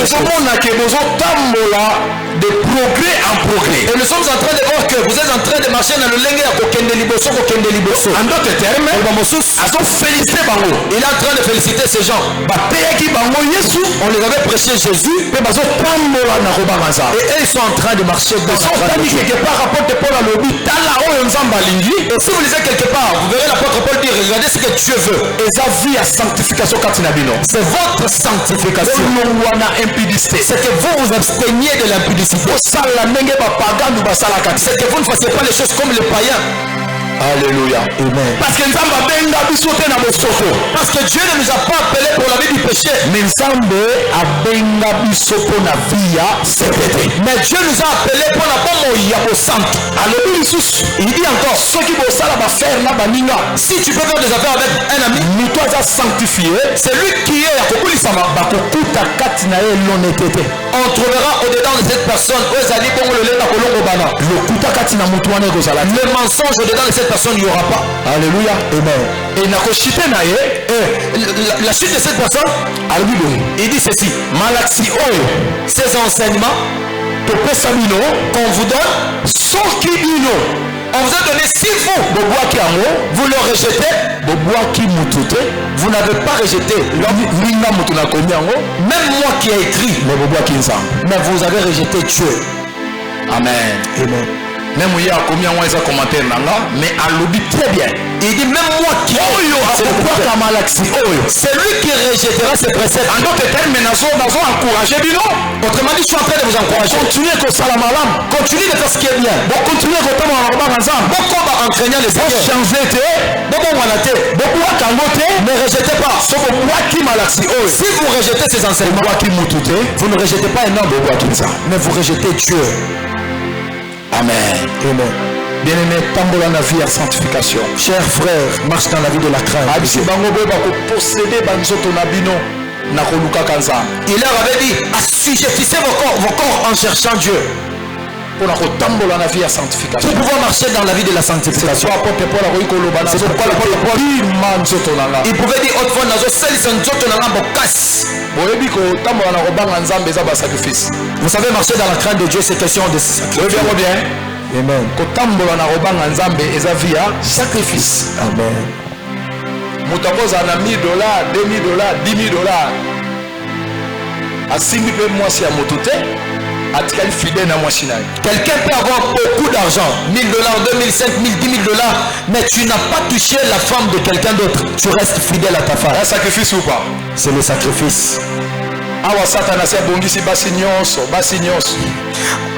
Speaker 3: De progrès en progrès. Et nous sommes en train de voir que vous êtes en train de marcher dans le lingue à Kokende Liboso. En d'autres termes, il est en train de féliciter ces gens. On les avait prêché Jésus. Et eux ils sont en train de marcher dans la grande de Dieu. Et si vous lisez quelque part, vous verrez l'apôtre Paul dire regardez ce que Dieu veut. C'est votre sanctification. C'est que vous vous absteniez de l'impudicité. C'est que vous ne fassiez pas les choses comme les païens. Alléluia. Amen. Parce que Dieu ne nous a pas appelés pour la vie du péché. Mais Dieu nous a appelés pour la bonne santé. Il dit encore si tu peux faire des affaires avec un ami, c'est lui qui est on trouvera au-dedans de cette personne le mensonge au-dedans de cette personne il n'y aura pas. Alléluia. Amen. Et la suite de cette personne, il dit ceci ces enseignements qu'on vous donne sont qui on vous a donné 6 fois vous le rejetez
Speaker 4: Vous n'avez pas rejeté. Même moi qui ai écrit, mais vous avez rejeté Dieu. Amen. Amen. Même il y a combien de commentaires mais à l'oubli très bien. Il dit même moi qui c'est lui qui rejettera ses préceptes. En d'autres termes, encourager. Autrement dit, je suis en train de vous encourager. Continuez comme ça, continuez de faire ce qui est bien. Continuez de faire en craignant les Seigneurs. Ne rejetez pas. Si vous rejetez ces enseignements, vous ne rejetez pas un homme, mais vous rejetez Dieu. Amen. Amen. Bien-aimé, tambola na vie à sanctification. Chers frères, marche dans la vie de la crainte. Il leur avait dit, assujettissez vos corps en cherchant Dieu. Pour pouvoir marcher dans la vie de la sanctification. Il pouvait dire autrefois vous savez, marcher dans la crainte de Dieu, c'est question de sacrifice. Amen. Sacrifice. Amen. Quelqu'un peut avoir beaucoup d'argent, 1000 $, 2000, 5000, 10 000 $, mais tu n'as pas touché la femme de quelqu'un d'autre. Tu restes fidèle à ta femme. Un sacrifice ou pas? C'est le sacrifice. Awa Satan c'est bongisi basi nyonso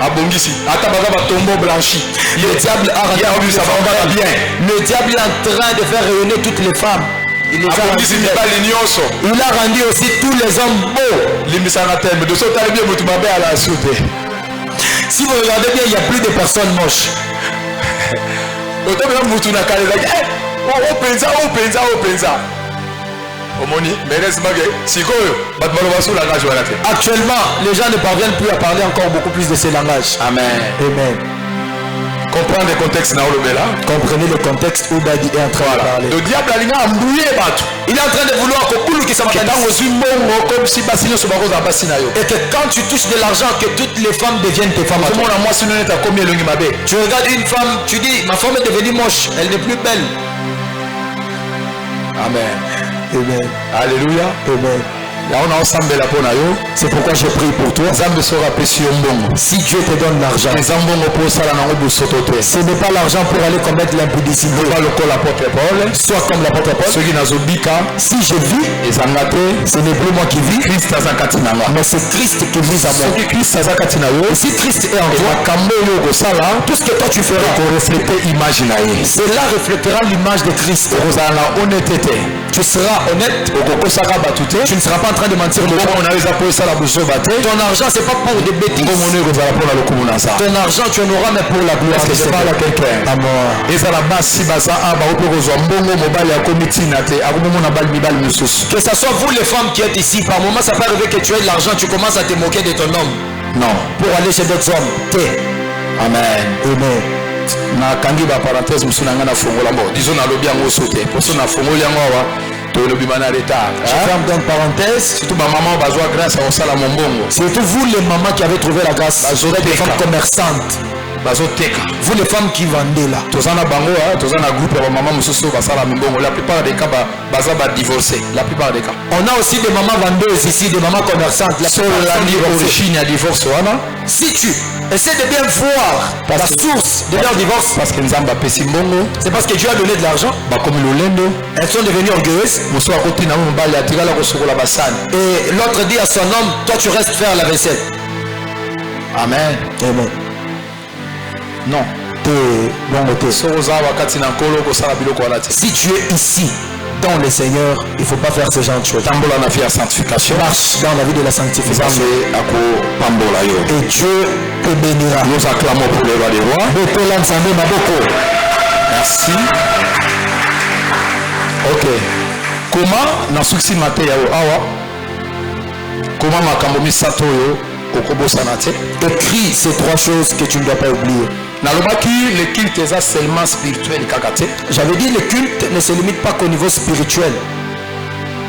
Speaker 4: abongisi ata baza tombeau blanchi. Le diable a rendu ça va bien. Le diable est en train de faire rayonner toutes les femmes. Il a rendu aussi tous les hommes beaux. Si vous regardez bien, il n'y a plus de personnes moches. Actuellement, les gens ne parviennent plus à parler encore beaucoup plus de ces langages. Amen. Amen. Comprenez le contexte comprenez le contexte où Dadi est en train de parler. Le diable il est en train de vouloir que et que quand tu touches de l'argent, que toutes les femmes deviennent tes femmes. Tu regardes une femme, tu dis ma femme est devenue moche, elle n'est plus belle. Amen. Amen. Alléluia. Amen. C'est pourquoi je prie pour toi. Si Dieu te donne l'argent, ce n'est pas l'argent pour aller commettre l'impudicité. Soit comme l'apôtre Paul. Si je vis, ce n'est plus moi qui vis, mais c'est Christ qui vit à moi. Et si Christ est en toi, tout ce que toi tu feras, cela reflétera l'image de Christ. Tu seras honnête, tu ne seras pas en train de mentir. Ton argent c'est pas pour des bêtises. Ton argent tu en auras mais pour la gloire. Est-ce que je parle à quelqu'un? Que ce soit vous les femmes qui êtes ici, par moment ça peut arriver que tu aies de l'argent, tu commences à te moquer de ton homme. Non. Pour aller chez d'autres hommes. Amen. Amen. Na kangi ba parenthèse musuna ngana fongola mbo disons na lobi yango sote poso na fongoli yango awa to lobi mana retard. Je ferme donc parenthèse. Surtout ma maman bazwa grâce à osala mombongo. Surtout vous les mamans qui avez trouvé la grâce. Vous êtes des femmes commerçantes. Vous les femmes qui vendez là. Tozana bango tozana groupe ya maman mususu basala mombongo. La plupart des cas baza ba divorcé. La plupart des cas. On a aussi des mamans vendeuses ici, des mamans commerçantes. La origine ya divorce wana. Si tu essaie de bien voir la source de leur divorce, parce que c'est parce que Dieu a donné de l'argent. Elles sont devenues orgueilleuses. Et l'autre dit à son homme, toi tu restes faire la vaisselle. Amen. Amen. Non. Si tu es ici dans le Seigneur, il ne faut pas faire ce genre de choses. Marche dans la vie de la sanctification. Et Dieu te bénira. Nous acclamons pour le roi des rois. Merci. Ok. Comment na suksi mate ya awa? Comment makambo sato yo okobosanate? Écris ces trois choses que tu ne dois pas oublier. Le culte est seulement spirituel. J'avais dit le culte ne se limite pas qu'au niveau spirituel.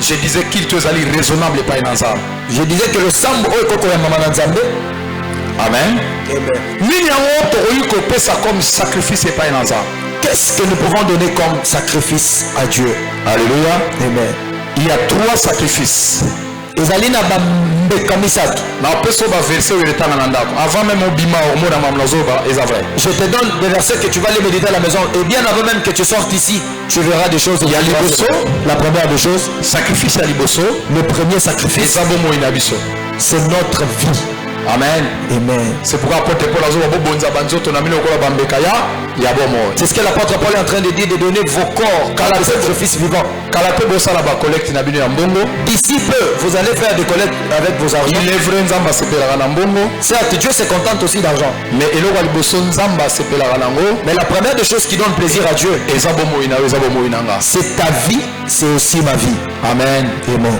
Speaker 4: Je disais culte est raisonnable et pas inazam. Je disais que le sambo est Amen. Amen. Comme sacrifice et pas inazam. qu'est-ce que nous pouvons donner comme sacrifice à Dieu?
Speaker 2: Alléluia.
Speaker 4: Amen.
Speaker 2: Il y a 3 sacrifices.
Speaker 4: Ezalina bambeka misatu.
Speaker 2: Na peso ba verset où il est en andako. Avant même au bima au mona mamlazoba est vrai.
Speaker 4: Je te donne des versets que tu vas les méditer à la maison. Et bien avant même que tu sortes ici, tu verras des choses. Il y a liboso. La première des choses,
Speaker 2: sacrifice à liboso.
Speaker 4: Le premier sacrifice, c'est notre vie.
Speaker 2: Amen.
Speaker 4: Amen.
Speaker 2: C'est pourquoi l'apôtre Paul a dit
Speaker 4: c'est ce que l'apôtre Paul est en train de dire, de donner vos corps car le sacrifice vivant. D'ici peu, vous allez faire des collectes avec vos argents. Certes, Dieu se contente aussi d'argent. Mais la première des choses qui donne plaisir à Dieu, c'est ta vie, c'est aussi ma vie.
Speaker 2: Amen.
Speaker 4: Amen.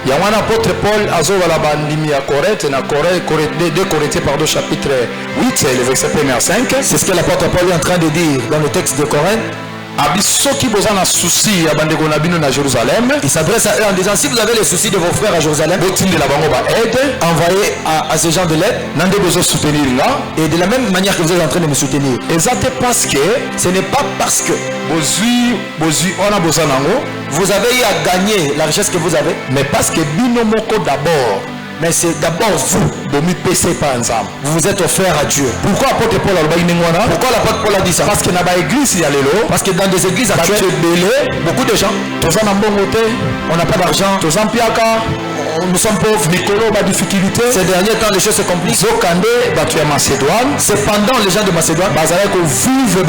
Speaker 2: Il y a un apôtre Paul azovala bandimi ya Corinthe na de Corinthiens pardon chapitre 8 le verset 1 à 5.
Speaker 4: C'est ce que l'apôtre Paul est en train de dire dans le texte de Corinthe.
Speaker 2: Abisoki bozana souci ya bandeko na bino na Jérusalem.
Speaker 4: Il s'adresse à eux en disant si vous avez les soucis de vos frères à Jérusalem, envoyez à ces gens de l'aide et de la même manière que vous êtes en train de me soutenir.
Speaker 2: Parce que
Speaker 4: ce n'est pas parce que vous avez eu à gagner la richesse que vous avez,
Speaker 2: mais parce que binomoko d'abord.
Speaker 4: Mais c'est d'abord vous. Vous vous êtes offert à Dieu.
Speaker 2: Pourquoi l'apôtre Paul
Speaker 4: a dit ça?
Speaker 2: Parce que dans
Speaker 4: des églises actuelles, beaucoup de gens, on n'a pas d'argent, nous sommes pauvres, ces derniers temps les choses se compliquent. Cependant les gens de Macédoine vivent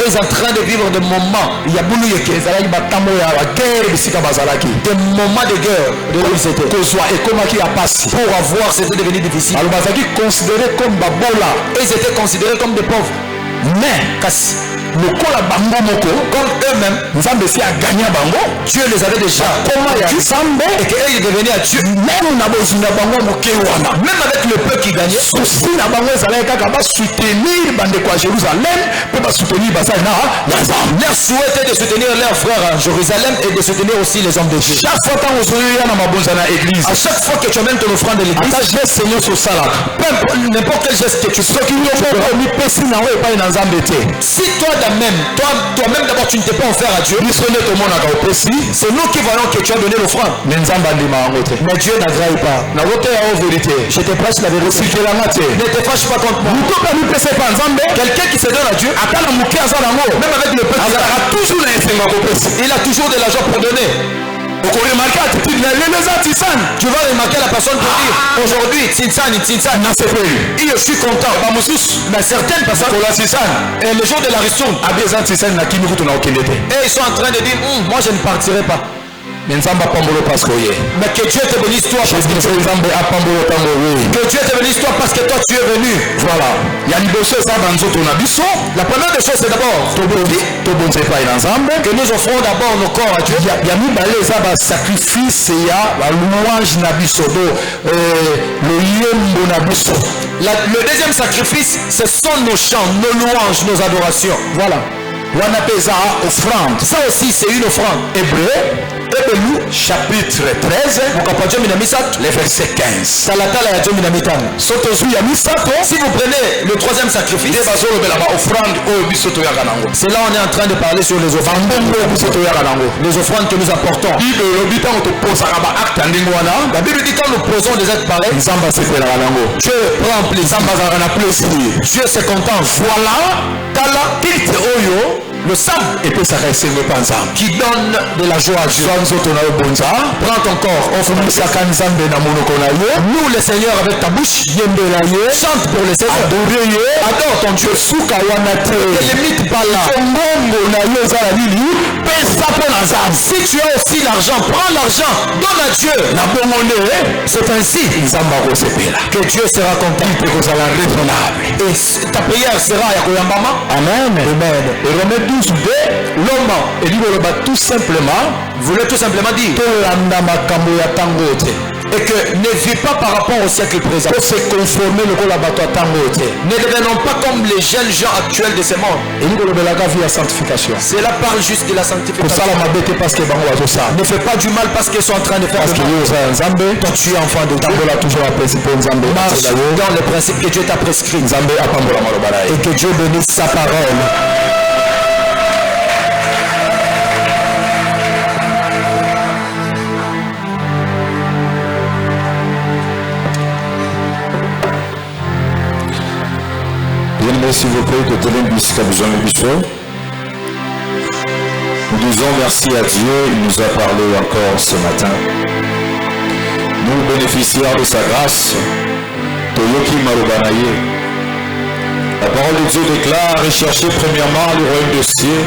Speaker 4: ils sont en train de vivre des moments, il y a des moments de guerre de où ils étaient. Pour avoir, c'était devenu difficile. Ils étaient considérés comme des pauvres. Mais comme eux-mêmes, Dieu les avait déjà et qu'ils devenaient à Dieu. Même avec le peu qui gagnait, leur souhait était de soutenir leurs frères à Jérusalem et de soutenir aussi les hommes de Dieu. À chaque fois que tu amènes ton offrande de l'église, n'importe quel geste que tu fais, si toi-même d'abord tu ne t'es pas offert à Dieu, c'est nous qui voyons que tu as donné l'offrande. Mais Dieu n'aggraille pas. Je te prêche la vérité. Ne te fâche pas contre moi. Quelqu'un qui se donne à Dieu, même avec le peu, il a toujours de l'argent pour donner. Tu vas remarquer la personne pour dire aujourd'hui je suis content. Mais certaines personnes et le jour de la ristourne et ils sont en train de dire moi je ne partirai pas. Mais que Dieu te bénisse toi parce que tu es venu. Que Dieu te bénisse toi parce que toi tu es venu. Voilà. La première des choses c'est d'abord que nous offrons d'abord nos corps à Dieu. Le deuxième sacrifice ce sont nos chants, nos louanges, nos adorations. Voilà. Ça aussi c'est une offrande. Hébreu chapitre 13 le verset 15. Si vous prenez le troisième sacrifice, c'est là on est en train de parler sur les offrandes. Les offrandes que nous apportons. La Bible dit quand nous posons des actes pareils, Dieu prend plaisir. Dieu se contente. Voilà le sang qui donne de la joie à Dieu. Prends ton corps, offre-nous. Nous le Seigneur avec ta bouche. Chante pour le Seigneur. Adore ton Dieu. Ne limite pas là. Si tu as aussi l'argent, prends l'argent, donne à Dieu. C'est ainsi que Dieu sera content. Et ta prière sera Amen. Amen. L'homme, tout simplement, voulait tout simplement dire et que ne vis pas par rapport au siècle présent.
Speaker 3: Pour se conformer le bateau à tangote.
Speaker 4: Ne devenons pas comme les jeunes gens actuels de ce monde.
Speaker 3: Et nous le belaga via sanctification.
Speaker 4: Cela parle juste de la
Speaker 3: Pour
Speaker 4: sanctification.
Speaker 3: ça la mabete parce que bango wazo ça.
Speaker 4: Ne fais pas du mal parce qu'ils sont en train de faire
Speaker 3: Parce
Speaker 4: du
Speaker 3: que
Speaker 4: mal.
Speaker 3: yo za nzambe.
Speaker 4: Toi tu es enfant de Dieu.
Speaker 3: Tambola toujours à principe nzambe.
Speaker 4: Marche dans le principe que Dieu t'a prescrit.
Speaker 3: Nzambe apambola malobala.
Speaker 4: Et que Dieu bénisse sa parole.
Speaker 2: Bien-aimés, s'il vous plaît, que Télém Bisca besoin de Bissot. Nous disons merci à Dieu, il nous a parlé encore ce matin. Nous, bénéficiaires de sa grâce, Toyoki Marubanaye. La parole de Dieu déclare, recherchez premièrement le royaume des cieux,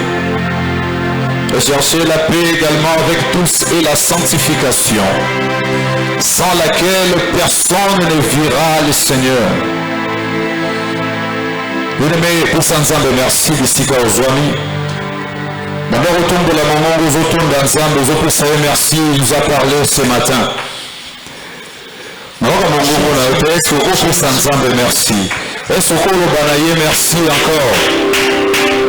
Speaker 2: recherchez la paix également avec tous et la sanctification, sans laquelle personne ne verra le Seigneur. Bien-aimés, pour Sanzambe, merci bisika ozwami. D'abord, au tombe de la maman, aux autour d'Anzambe, aux autres, merci, il nous a parlé ce matin. Est-ce que vous Sanzambe, merci. Est-ce que vous Banaye, merci encore.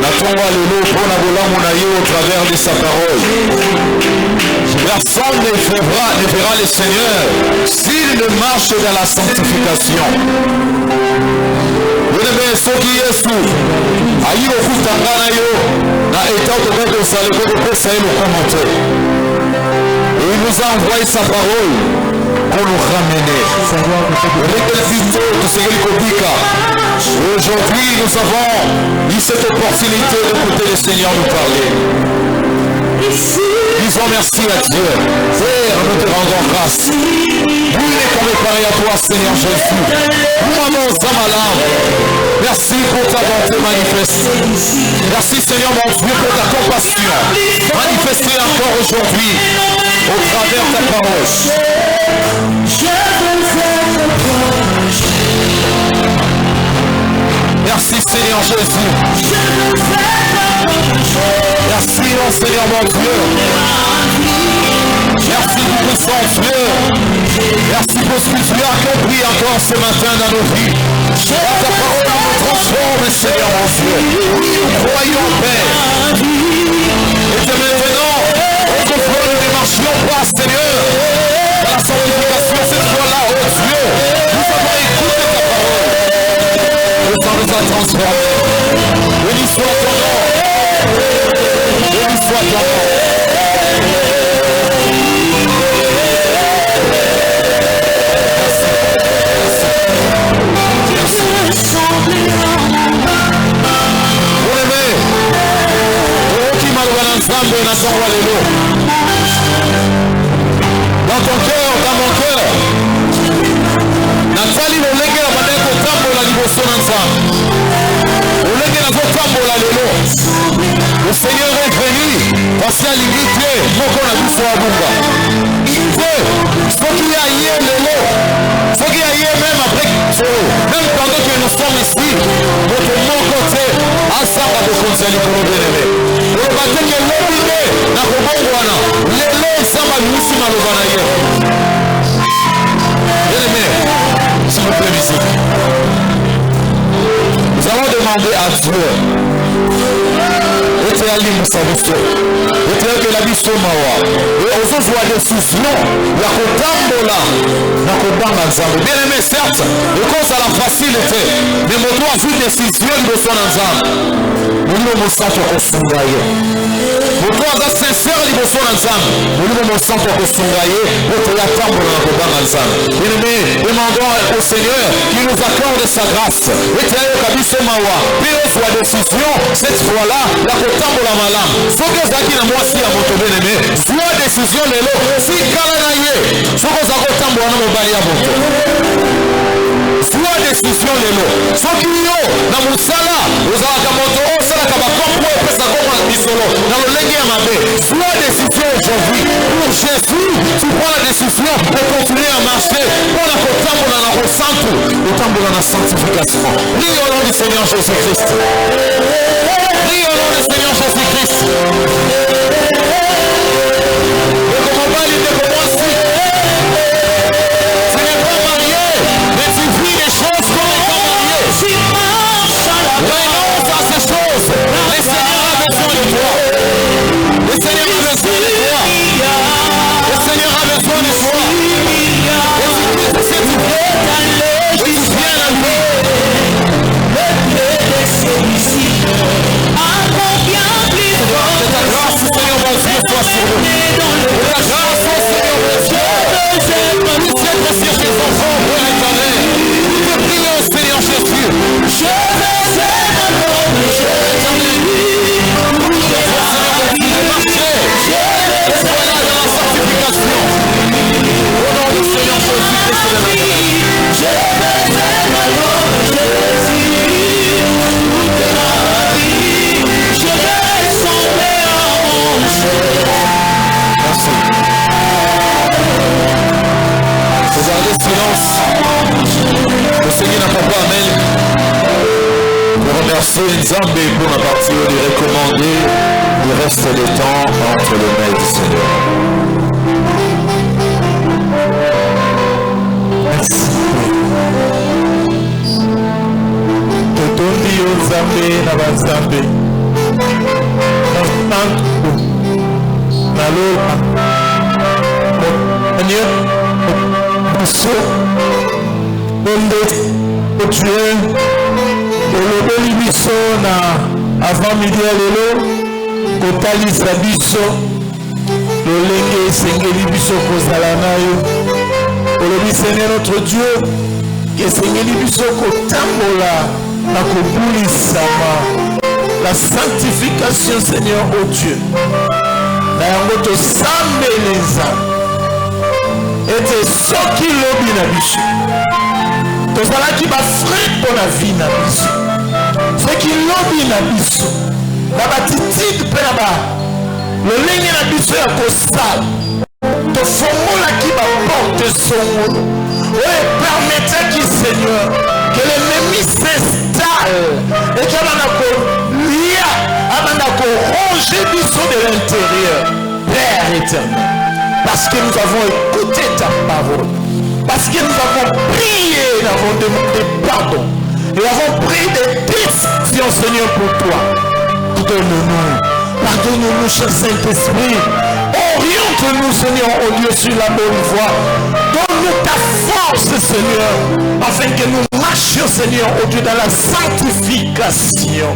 Speaker 2: Natonga lelo pour la bola au travers de sa parole. Personne ne verra le Seigneur s'il ne marche dans la sanctification. Bien-aimé, ce qui est sous, aïe au fout yo, na état de votre salut, de votre le commenter. Et il nous a envoyé sa parole pour nous ramener. Aujourd'hui, nous avons eu cette opportunité d'écouter le Seigneur nous parler. Disons merci à Dieu. Père, nous te rendons grâce. Nous ne pouvons parler à toi, Seigneur Jésus. Nous avons malade. Merci pour ta bonté manifeste. Merci, Seigneur mon Dieu, pour ta compassion. Manifestée encore aujourd'hui au travers de ta parole. Merci, Seigneur Jésus. Merci, mon Seigneur mon Dieu. Merci pour puissant Dieu. Merci pour ce que tu as accompli encore ce matin dans nos vies. Ta parole nous transforme, Seigneur mon Dieu. Nous croyons, Père. Et que maintenant, au contrôle nous ne marchions pas, Seigneur, dans la sanctification cette fois-là, oh Dieu. Nous avons écouté ta parole. Et ça nous a transformés. Béni soit ton nom. Béni soit ton nom. Dans ton cœur, dans mon cœur, Nathalie, le légué, la manette au tambo, la liboso ensemble. Le légué, la tambo, la lelo. Le Seigneur est venu, parce qu'il y a l'unité, pour qu'on a vu sur Abunga. Ce qu'il y a hier, lelo, ce qu'il y a hier, même après, même pendant que nous sommes ici, notre mon côté, ensemble, à de conseils pour nous bénéficer. Le bâtiment que l'obligé, na kobongwana, lelo, ensemble, à nous, si malobana hier. Bien-aimé, s'il vous plaît, musique. Nous allons demander à Dieu. Et à l'immusabusto. Et à que la biso mawa. Et aux autres décisions, la kotambola, la kobanga nzambe. Bien-aimé, certes, le cause à la facilité. Mais mon doigt vu décision de son nzambe. Nous nous sentons kosungaye. Mon doigt va sincère de son nzambe. Nous nous sentons kosungaye. Pour que la tambola la kobanga nzambe. Bien-aimé, demandons au Seigneur qui nous accorde sa grâce. Et à que la biso mawa. Puis on soit décision, cette fois-là, la kotambola malamu. Faut que zaki na mwasi ya moto bien-aimé. Soit décision lelo. Si kala na ye. Faut que zaki kotambola na mobali ya moto. Soit décision lelo. Faut qu'il y ait na musala. Ozalaka moto. Osalaka bakompo. Epesa koma bisolo. Na lolenge ya mabe. Soit décision aujourd'hui. Pour Jésus, tu prends la décision de continuer à marcher. Pour la kotambola na rosanto. Kotambola na sanctification. Prie au nom du Seigneur Jésus-Christ. Prie au nom du Seigneur Jésus-Christ. Et comment va l'idée pour moi aussi? Nzambe pour la partie de recommander, il reste le temps entre les mains du Seigneur.
Speaker 3: Merci. Totondi Nzambe na Banzambe. Naloba. Seigneur, Dieu. Olobeli biso na avant midi ya lelo kotalisa biso lolenge esengeli biso kozala nayo. Olobi Seigneur notre Dieu esengeli biso kotambola na kobulisama la sanctification Seigneur au Dieu na yango tosambeleza ete soki lobi na biso tozalaki bafrai mpo na vie na biso soki lobi na biso na batitide mpe na lolenge na biso ya kosala tofongolaki baporte songolo oyo epermetaki Seigneur que l'ennemi s'installe et qu'abanda kolia abanda koronger biso de l'intérieur. Père éternel, parce que nous avons écouté ta parole, parce que nous avons prié, nous avons demandé pardon, nous avons pris des décisions, Seigneur, pour toi. Pardonne-nous, cher Saint-Esprit. Oriente-nous, Seigneur, oh Dieu, sur la bonne voie. Donne-nous ta force, Seigneur, afin que nous marchions, Seigneur, oh Dieu, dans la sanctification.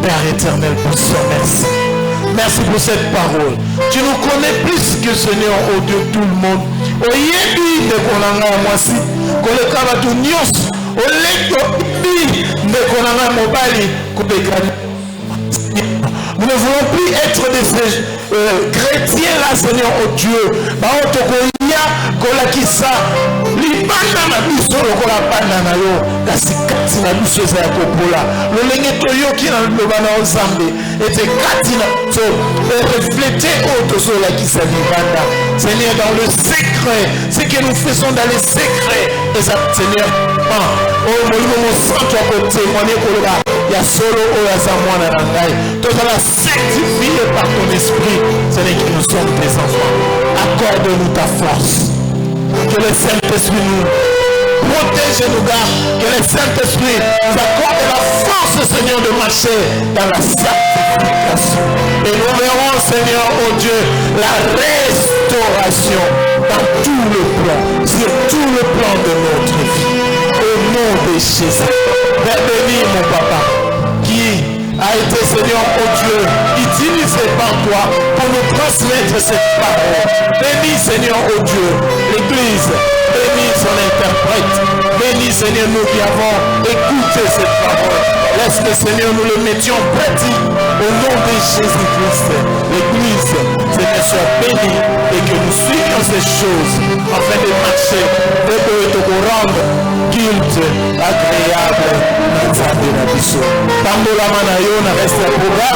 Speaker 3: Père éternel, pour ça, merci. Merci pour cette parole. Tu nous connais plus que Seigneur, oh Dieu, tout le monde. Oyebi de konanga mwasi, koleka batu nyos, olebi de konanga mobali, kubekani. Nous ne voulons plus être des chrétiens là, Seigneur, oh Dieu. Baotokoya, kolakisa, libanda na biso lokola banda na yo, kasi kati na biso eza ya kopola. Lolenge toyoki na lobana ozambe, ete kati na biso, refléter auto sur la kisa libanda. Seigneur, dans le secret, ce que nous faisons dans les secrets, Seigneur, oh, mon sang, tu as témoigné pour le il y a solo au Yazamwana Rangai. Tout à la sanctifié par ton esprit, Seigneur, que nous sommes tes enfants. Accorde-nous ta force. Que le Saint-Esprit nous protège et nous garde. Que le Saint-Esprit nous accorde la force, Seigneur, de marcher dans la sanctification. Et nous verrons, Seigneur, oh Dieu, la restauration dans tout le plan, sur tout le plan de notre vie. Au nom de Jésus. Père béni, mon papa, qui a été, Seigneur, oh Dieu, utilisé par toi pour nous transmettre cette parole. Béni, Seigneur, oh Dieu, l'Église, béni son interprète, béni, Seigneur, nous qui avons écouté cette parole. Laisse que, Seigneur, nous le mettions en pratique au nom de Jésus-Christ. L'Église, Seigneur, soit bénie et que nous suivions ces choses afin de marcher, de te rendre guilte agréable. Tambola manayo na reste proba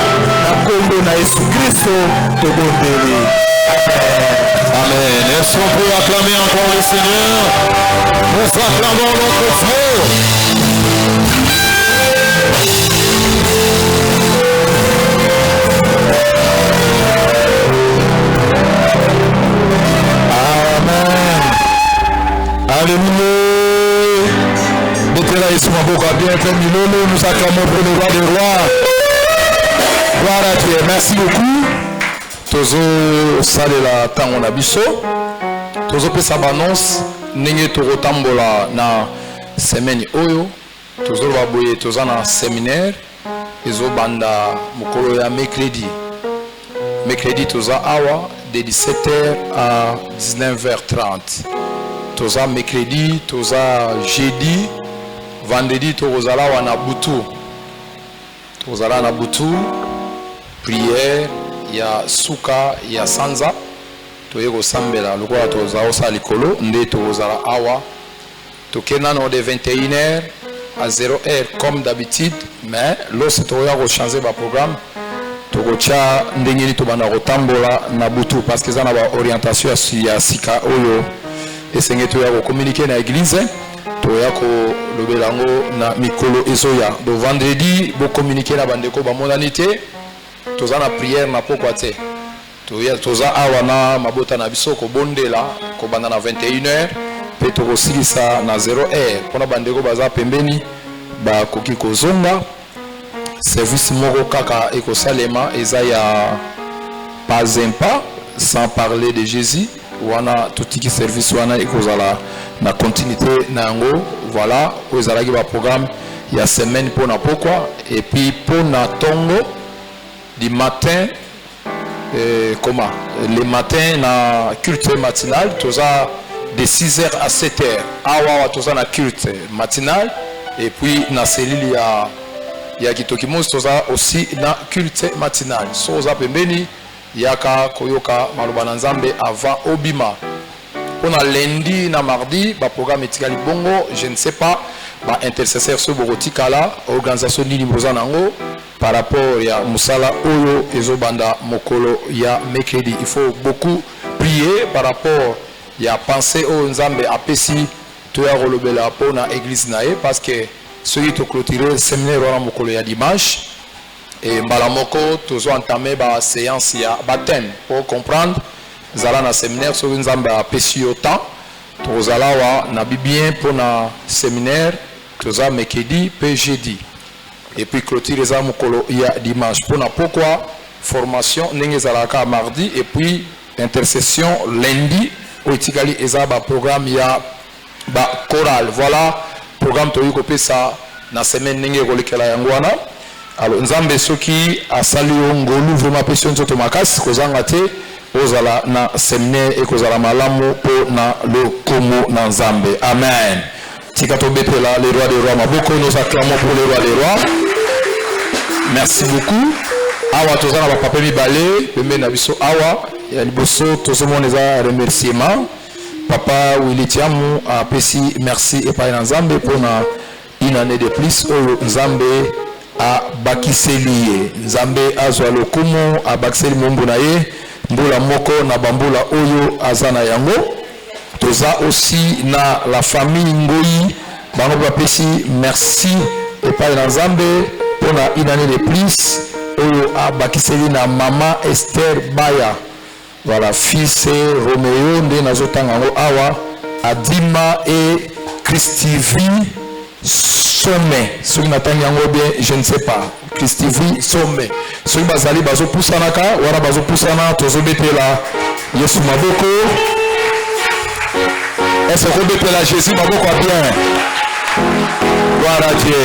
Speaker 3: na kombo na Yesu Kristo to bondeli.
Speaker 2: Amen. Est-ce qu'on peut acclamer encore le Seigneur? Nous acclamons notre frère. Amen. Alléluia. Mettez-la ici, ma boca bien fait Milolo. Nous acclamons pour le roi des rois. Gloire à Dieu. Merci beaucoup. Tozo salela tango na biso. Tozo pesa banonce. Nenge toro tambola na semaine oyo. Tozo baboye toza na séminaire. Ezo banda mokolo ya mercredi. Mercredi toza awa de 17h à 19h30. Toza mercredi, toza jeudi. Vendredi, tozala wana butu. Tozala na butu. Prière, ya suka, ya sanza. Toye ko sambela. Lokola toza osa likolo. Nde tozala awa
Speaker 4: Tokenano de 21h à 0h comme d'habitude, mais lorsque tu vas changer le programme, tu vas ndengeli to bana rotambola na butu parce que ça na ba orientation ya sika oyo esenge to ya communiquer na église to ya ko lobelango na mikolo ezoya do vendredi bo communiquer na bandeko ba modernité to za na prière na pokwa te to ya to za awa na mabota na biso ko bondela ko banda na 21h pe to kosilisa na 0h pona bandeko baza pembeni ba koki kozonga service moko kaka ekosalema eza ya pas un pas sans parler de Jésus wana tutiki service wana ekozala na continuité na yango voilà ozalaki ba programme ya semaine pona pokwa et puis pona tongo du matin comment le matin na culte matinal toza de 6h à 7h awa toza na culte matinal et puis na cellule ya kitokimos toza aussi na culte matinal soza pembeni yaka koyoka maloba na nzambe avant obima pona lundi na mardi ba programme etikali bongo je ne sais pas ba intercesseur so bokotikala organisation nini boza nango par rapport ya musala oyo ezobanda mokolo ya mercredi il faut beaucoup prier par rapport ya penser au nzambe apesi to ya rolobela pona église nae parce que celui qui a clôturé le séminaire à mokolo ya dimanche et mbala moko tozo entamé ba séance ya baptême pour comprendre zala na séminaire sur nzambe apesi yo temps tozala wa na bibien pour na séminaire toza mercredi pe jeudi et puis clôturer za mokolo ya dimanche pour na pourquoi formation ndenge zalaka mardi et puis intercession lundi oitikali eza ba programme ya ba chorale voilà programme to yiko ça na semaine ndenge kolekela yango wana alors nzambe soki asali ngolu vraiment passion nzoto makasi kozanga te ozala na séminaire ekozala malamu po na lokomo na nzambe amen tika to bepela les rois des rois maboko nous acclamons pour les rois des rois merci beaucoup awa tozana ba papa mibale pembe na biso awa ya liboso tozomona za remerciement papa Wilitiamu a pesi merci et par Nzambe pour une année de plus au Nzambe a bakiseli Nzambe azwa lokumu a bakiseli mombo na ye mbula moko na bambula oyo azana yango toza aussi na la famille Ngoyi bango bapesi merci et par Nzambe pour une année de plus oyo a bakiseli na maman Esther Baya. Voilà, fils Roméo, nde nazotangango awa, Adima et Christivi Sommet. Ce qui m'attend yango bien, je ne sais pas. Christivi Sommet. Ce qui bazali bazo pusanaka, wala bazo pusana, tozo bepela Yesu maboko. Est-ce que bepela Jésus maboko bien? Gloire à Dieu.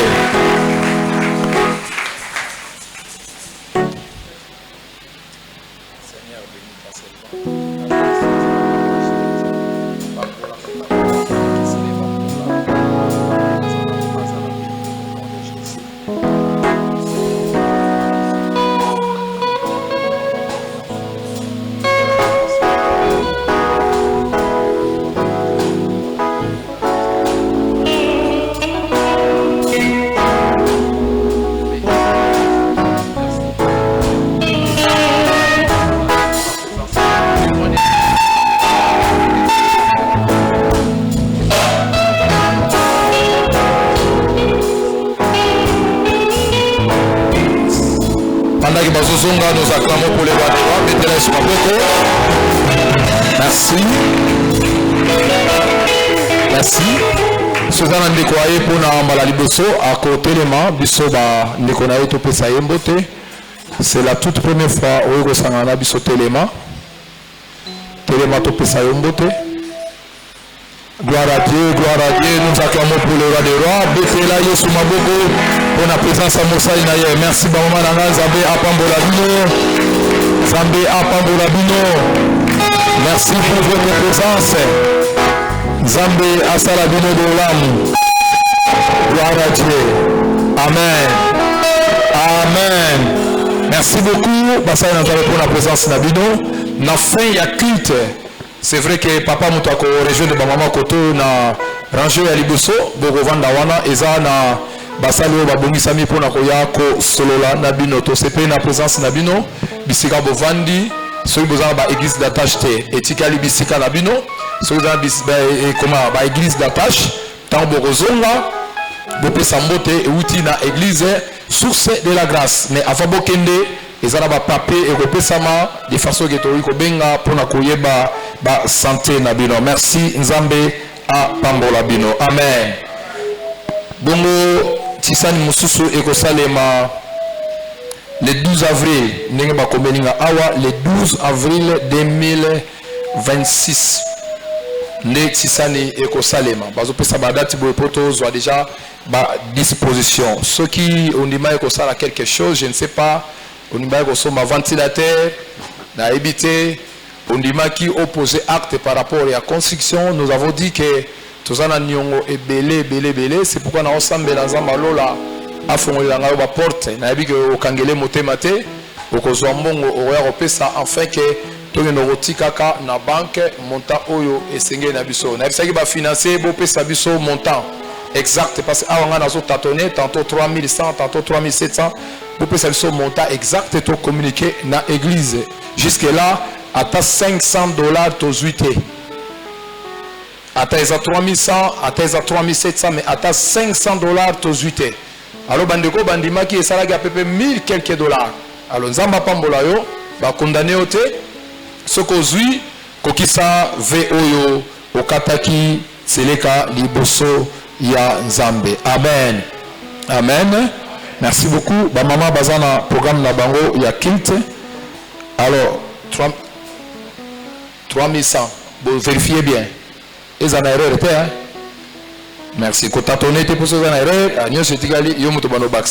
Speaker 4: Nous acclamons pour les rois des rois. Mettez-les sur ma boko. Merci. Merci. Suzanne Ndekwaye pour na mbala liboso à côté de moi. Biso ba Ndekonaye to pesa yembote. C'est la toute première fois où on s'engana biso telema. Telema to pesa yembote. Gloire à Dieu, nous acclamons pour le roi des rois. Betela Yesu maboko pour la présence à Moussa Inaye. Merci Bamama Nanga, Zambé Apambola Bino. Zambé Apambola Bino. Merci pour votre présence. Zambé Asala Bino de l'âme. Gloire à Dieu. Amen. Amen. Merci beaucoup. Bassaï Nazaré pour la présence de Bino. Na fin, il y a culte. C'est vrai que papa Moutako région de Bamama Koto na Ranger ya liboso bokovanda wana eza na basali oyo babongisami mpona koya kosolola na bino tosepe na présence na bino bisika bovandi soki boza na baéglise d'attache te etikali bisika na bino soki boza na baéglise d'attache ntango bokozonga bopesa mbote euti na église source de la grâce mais avant bokende eza na bapapier ekopesama de façon ke tokoki kobenga mpona koyeba basanté na bino. Merci nzambe apambola bino, amen. Bongo tisani mosusu ekosalema le 12 avril ndenge bakomeninga awa le 12 avril 2026 nde tisani ekosalema bazopesa badati boye po tozwa déjà badisposition soki ondima ekosala quelque chose je ne sais pas ondima ekosomba ventilateur nayebi te ondima qui opposé acte par rapport à la construction. Nous avons dit que tozana nyongo ebele c'est pourquoi na osambela nzamba lola afongolela ngayo ba porte nayebi ke okangele motema te okozwa mbongo oya kopesa enfin que tokende kotikaka na banque montant oyo esengeli na biso nayebisaki bafinancer bopesa biso montant exact parce que awa nga nazo tâtonner tantôt 3100 tantôt 3700 bopesa biso montant exact to communiquer na église jusque là ata $500 tozuite ata eza 3100 ata eza 3700 mais ata $500 tozuite alors bandeko bandimaki esalaki à peu près 1000 quelques dollars alors nzamba pambola yo ba condamné ote soko zui kokisa ve oyo okataki seleka liboso ya nzambe, amen amen. Merci beaucoup ba mama bazana programme na bango ya kilt alors 3100 vous vérifiez bien ils en erreur hein? Merci ko tatone te pour ça en erreur nyo setikali yo moto bano bax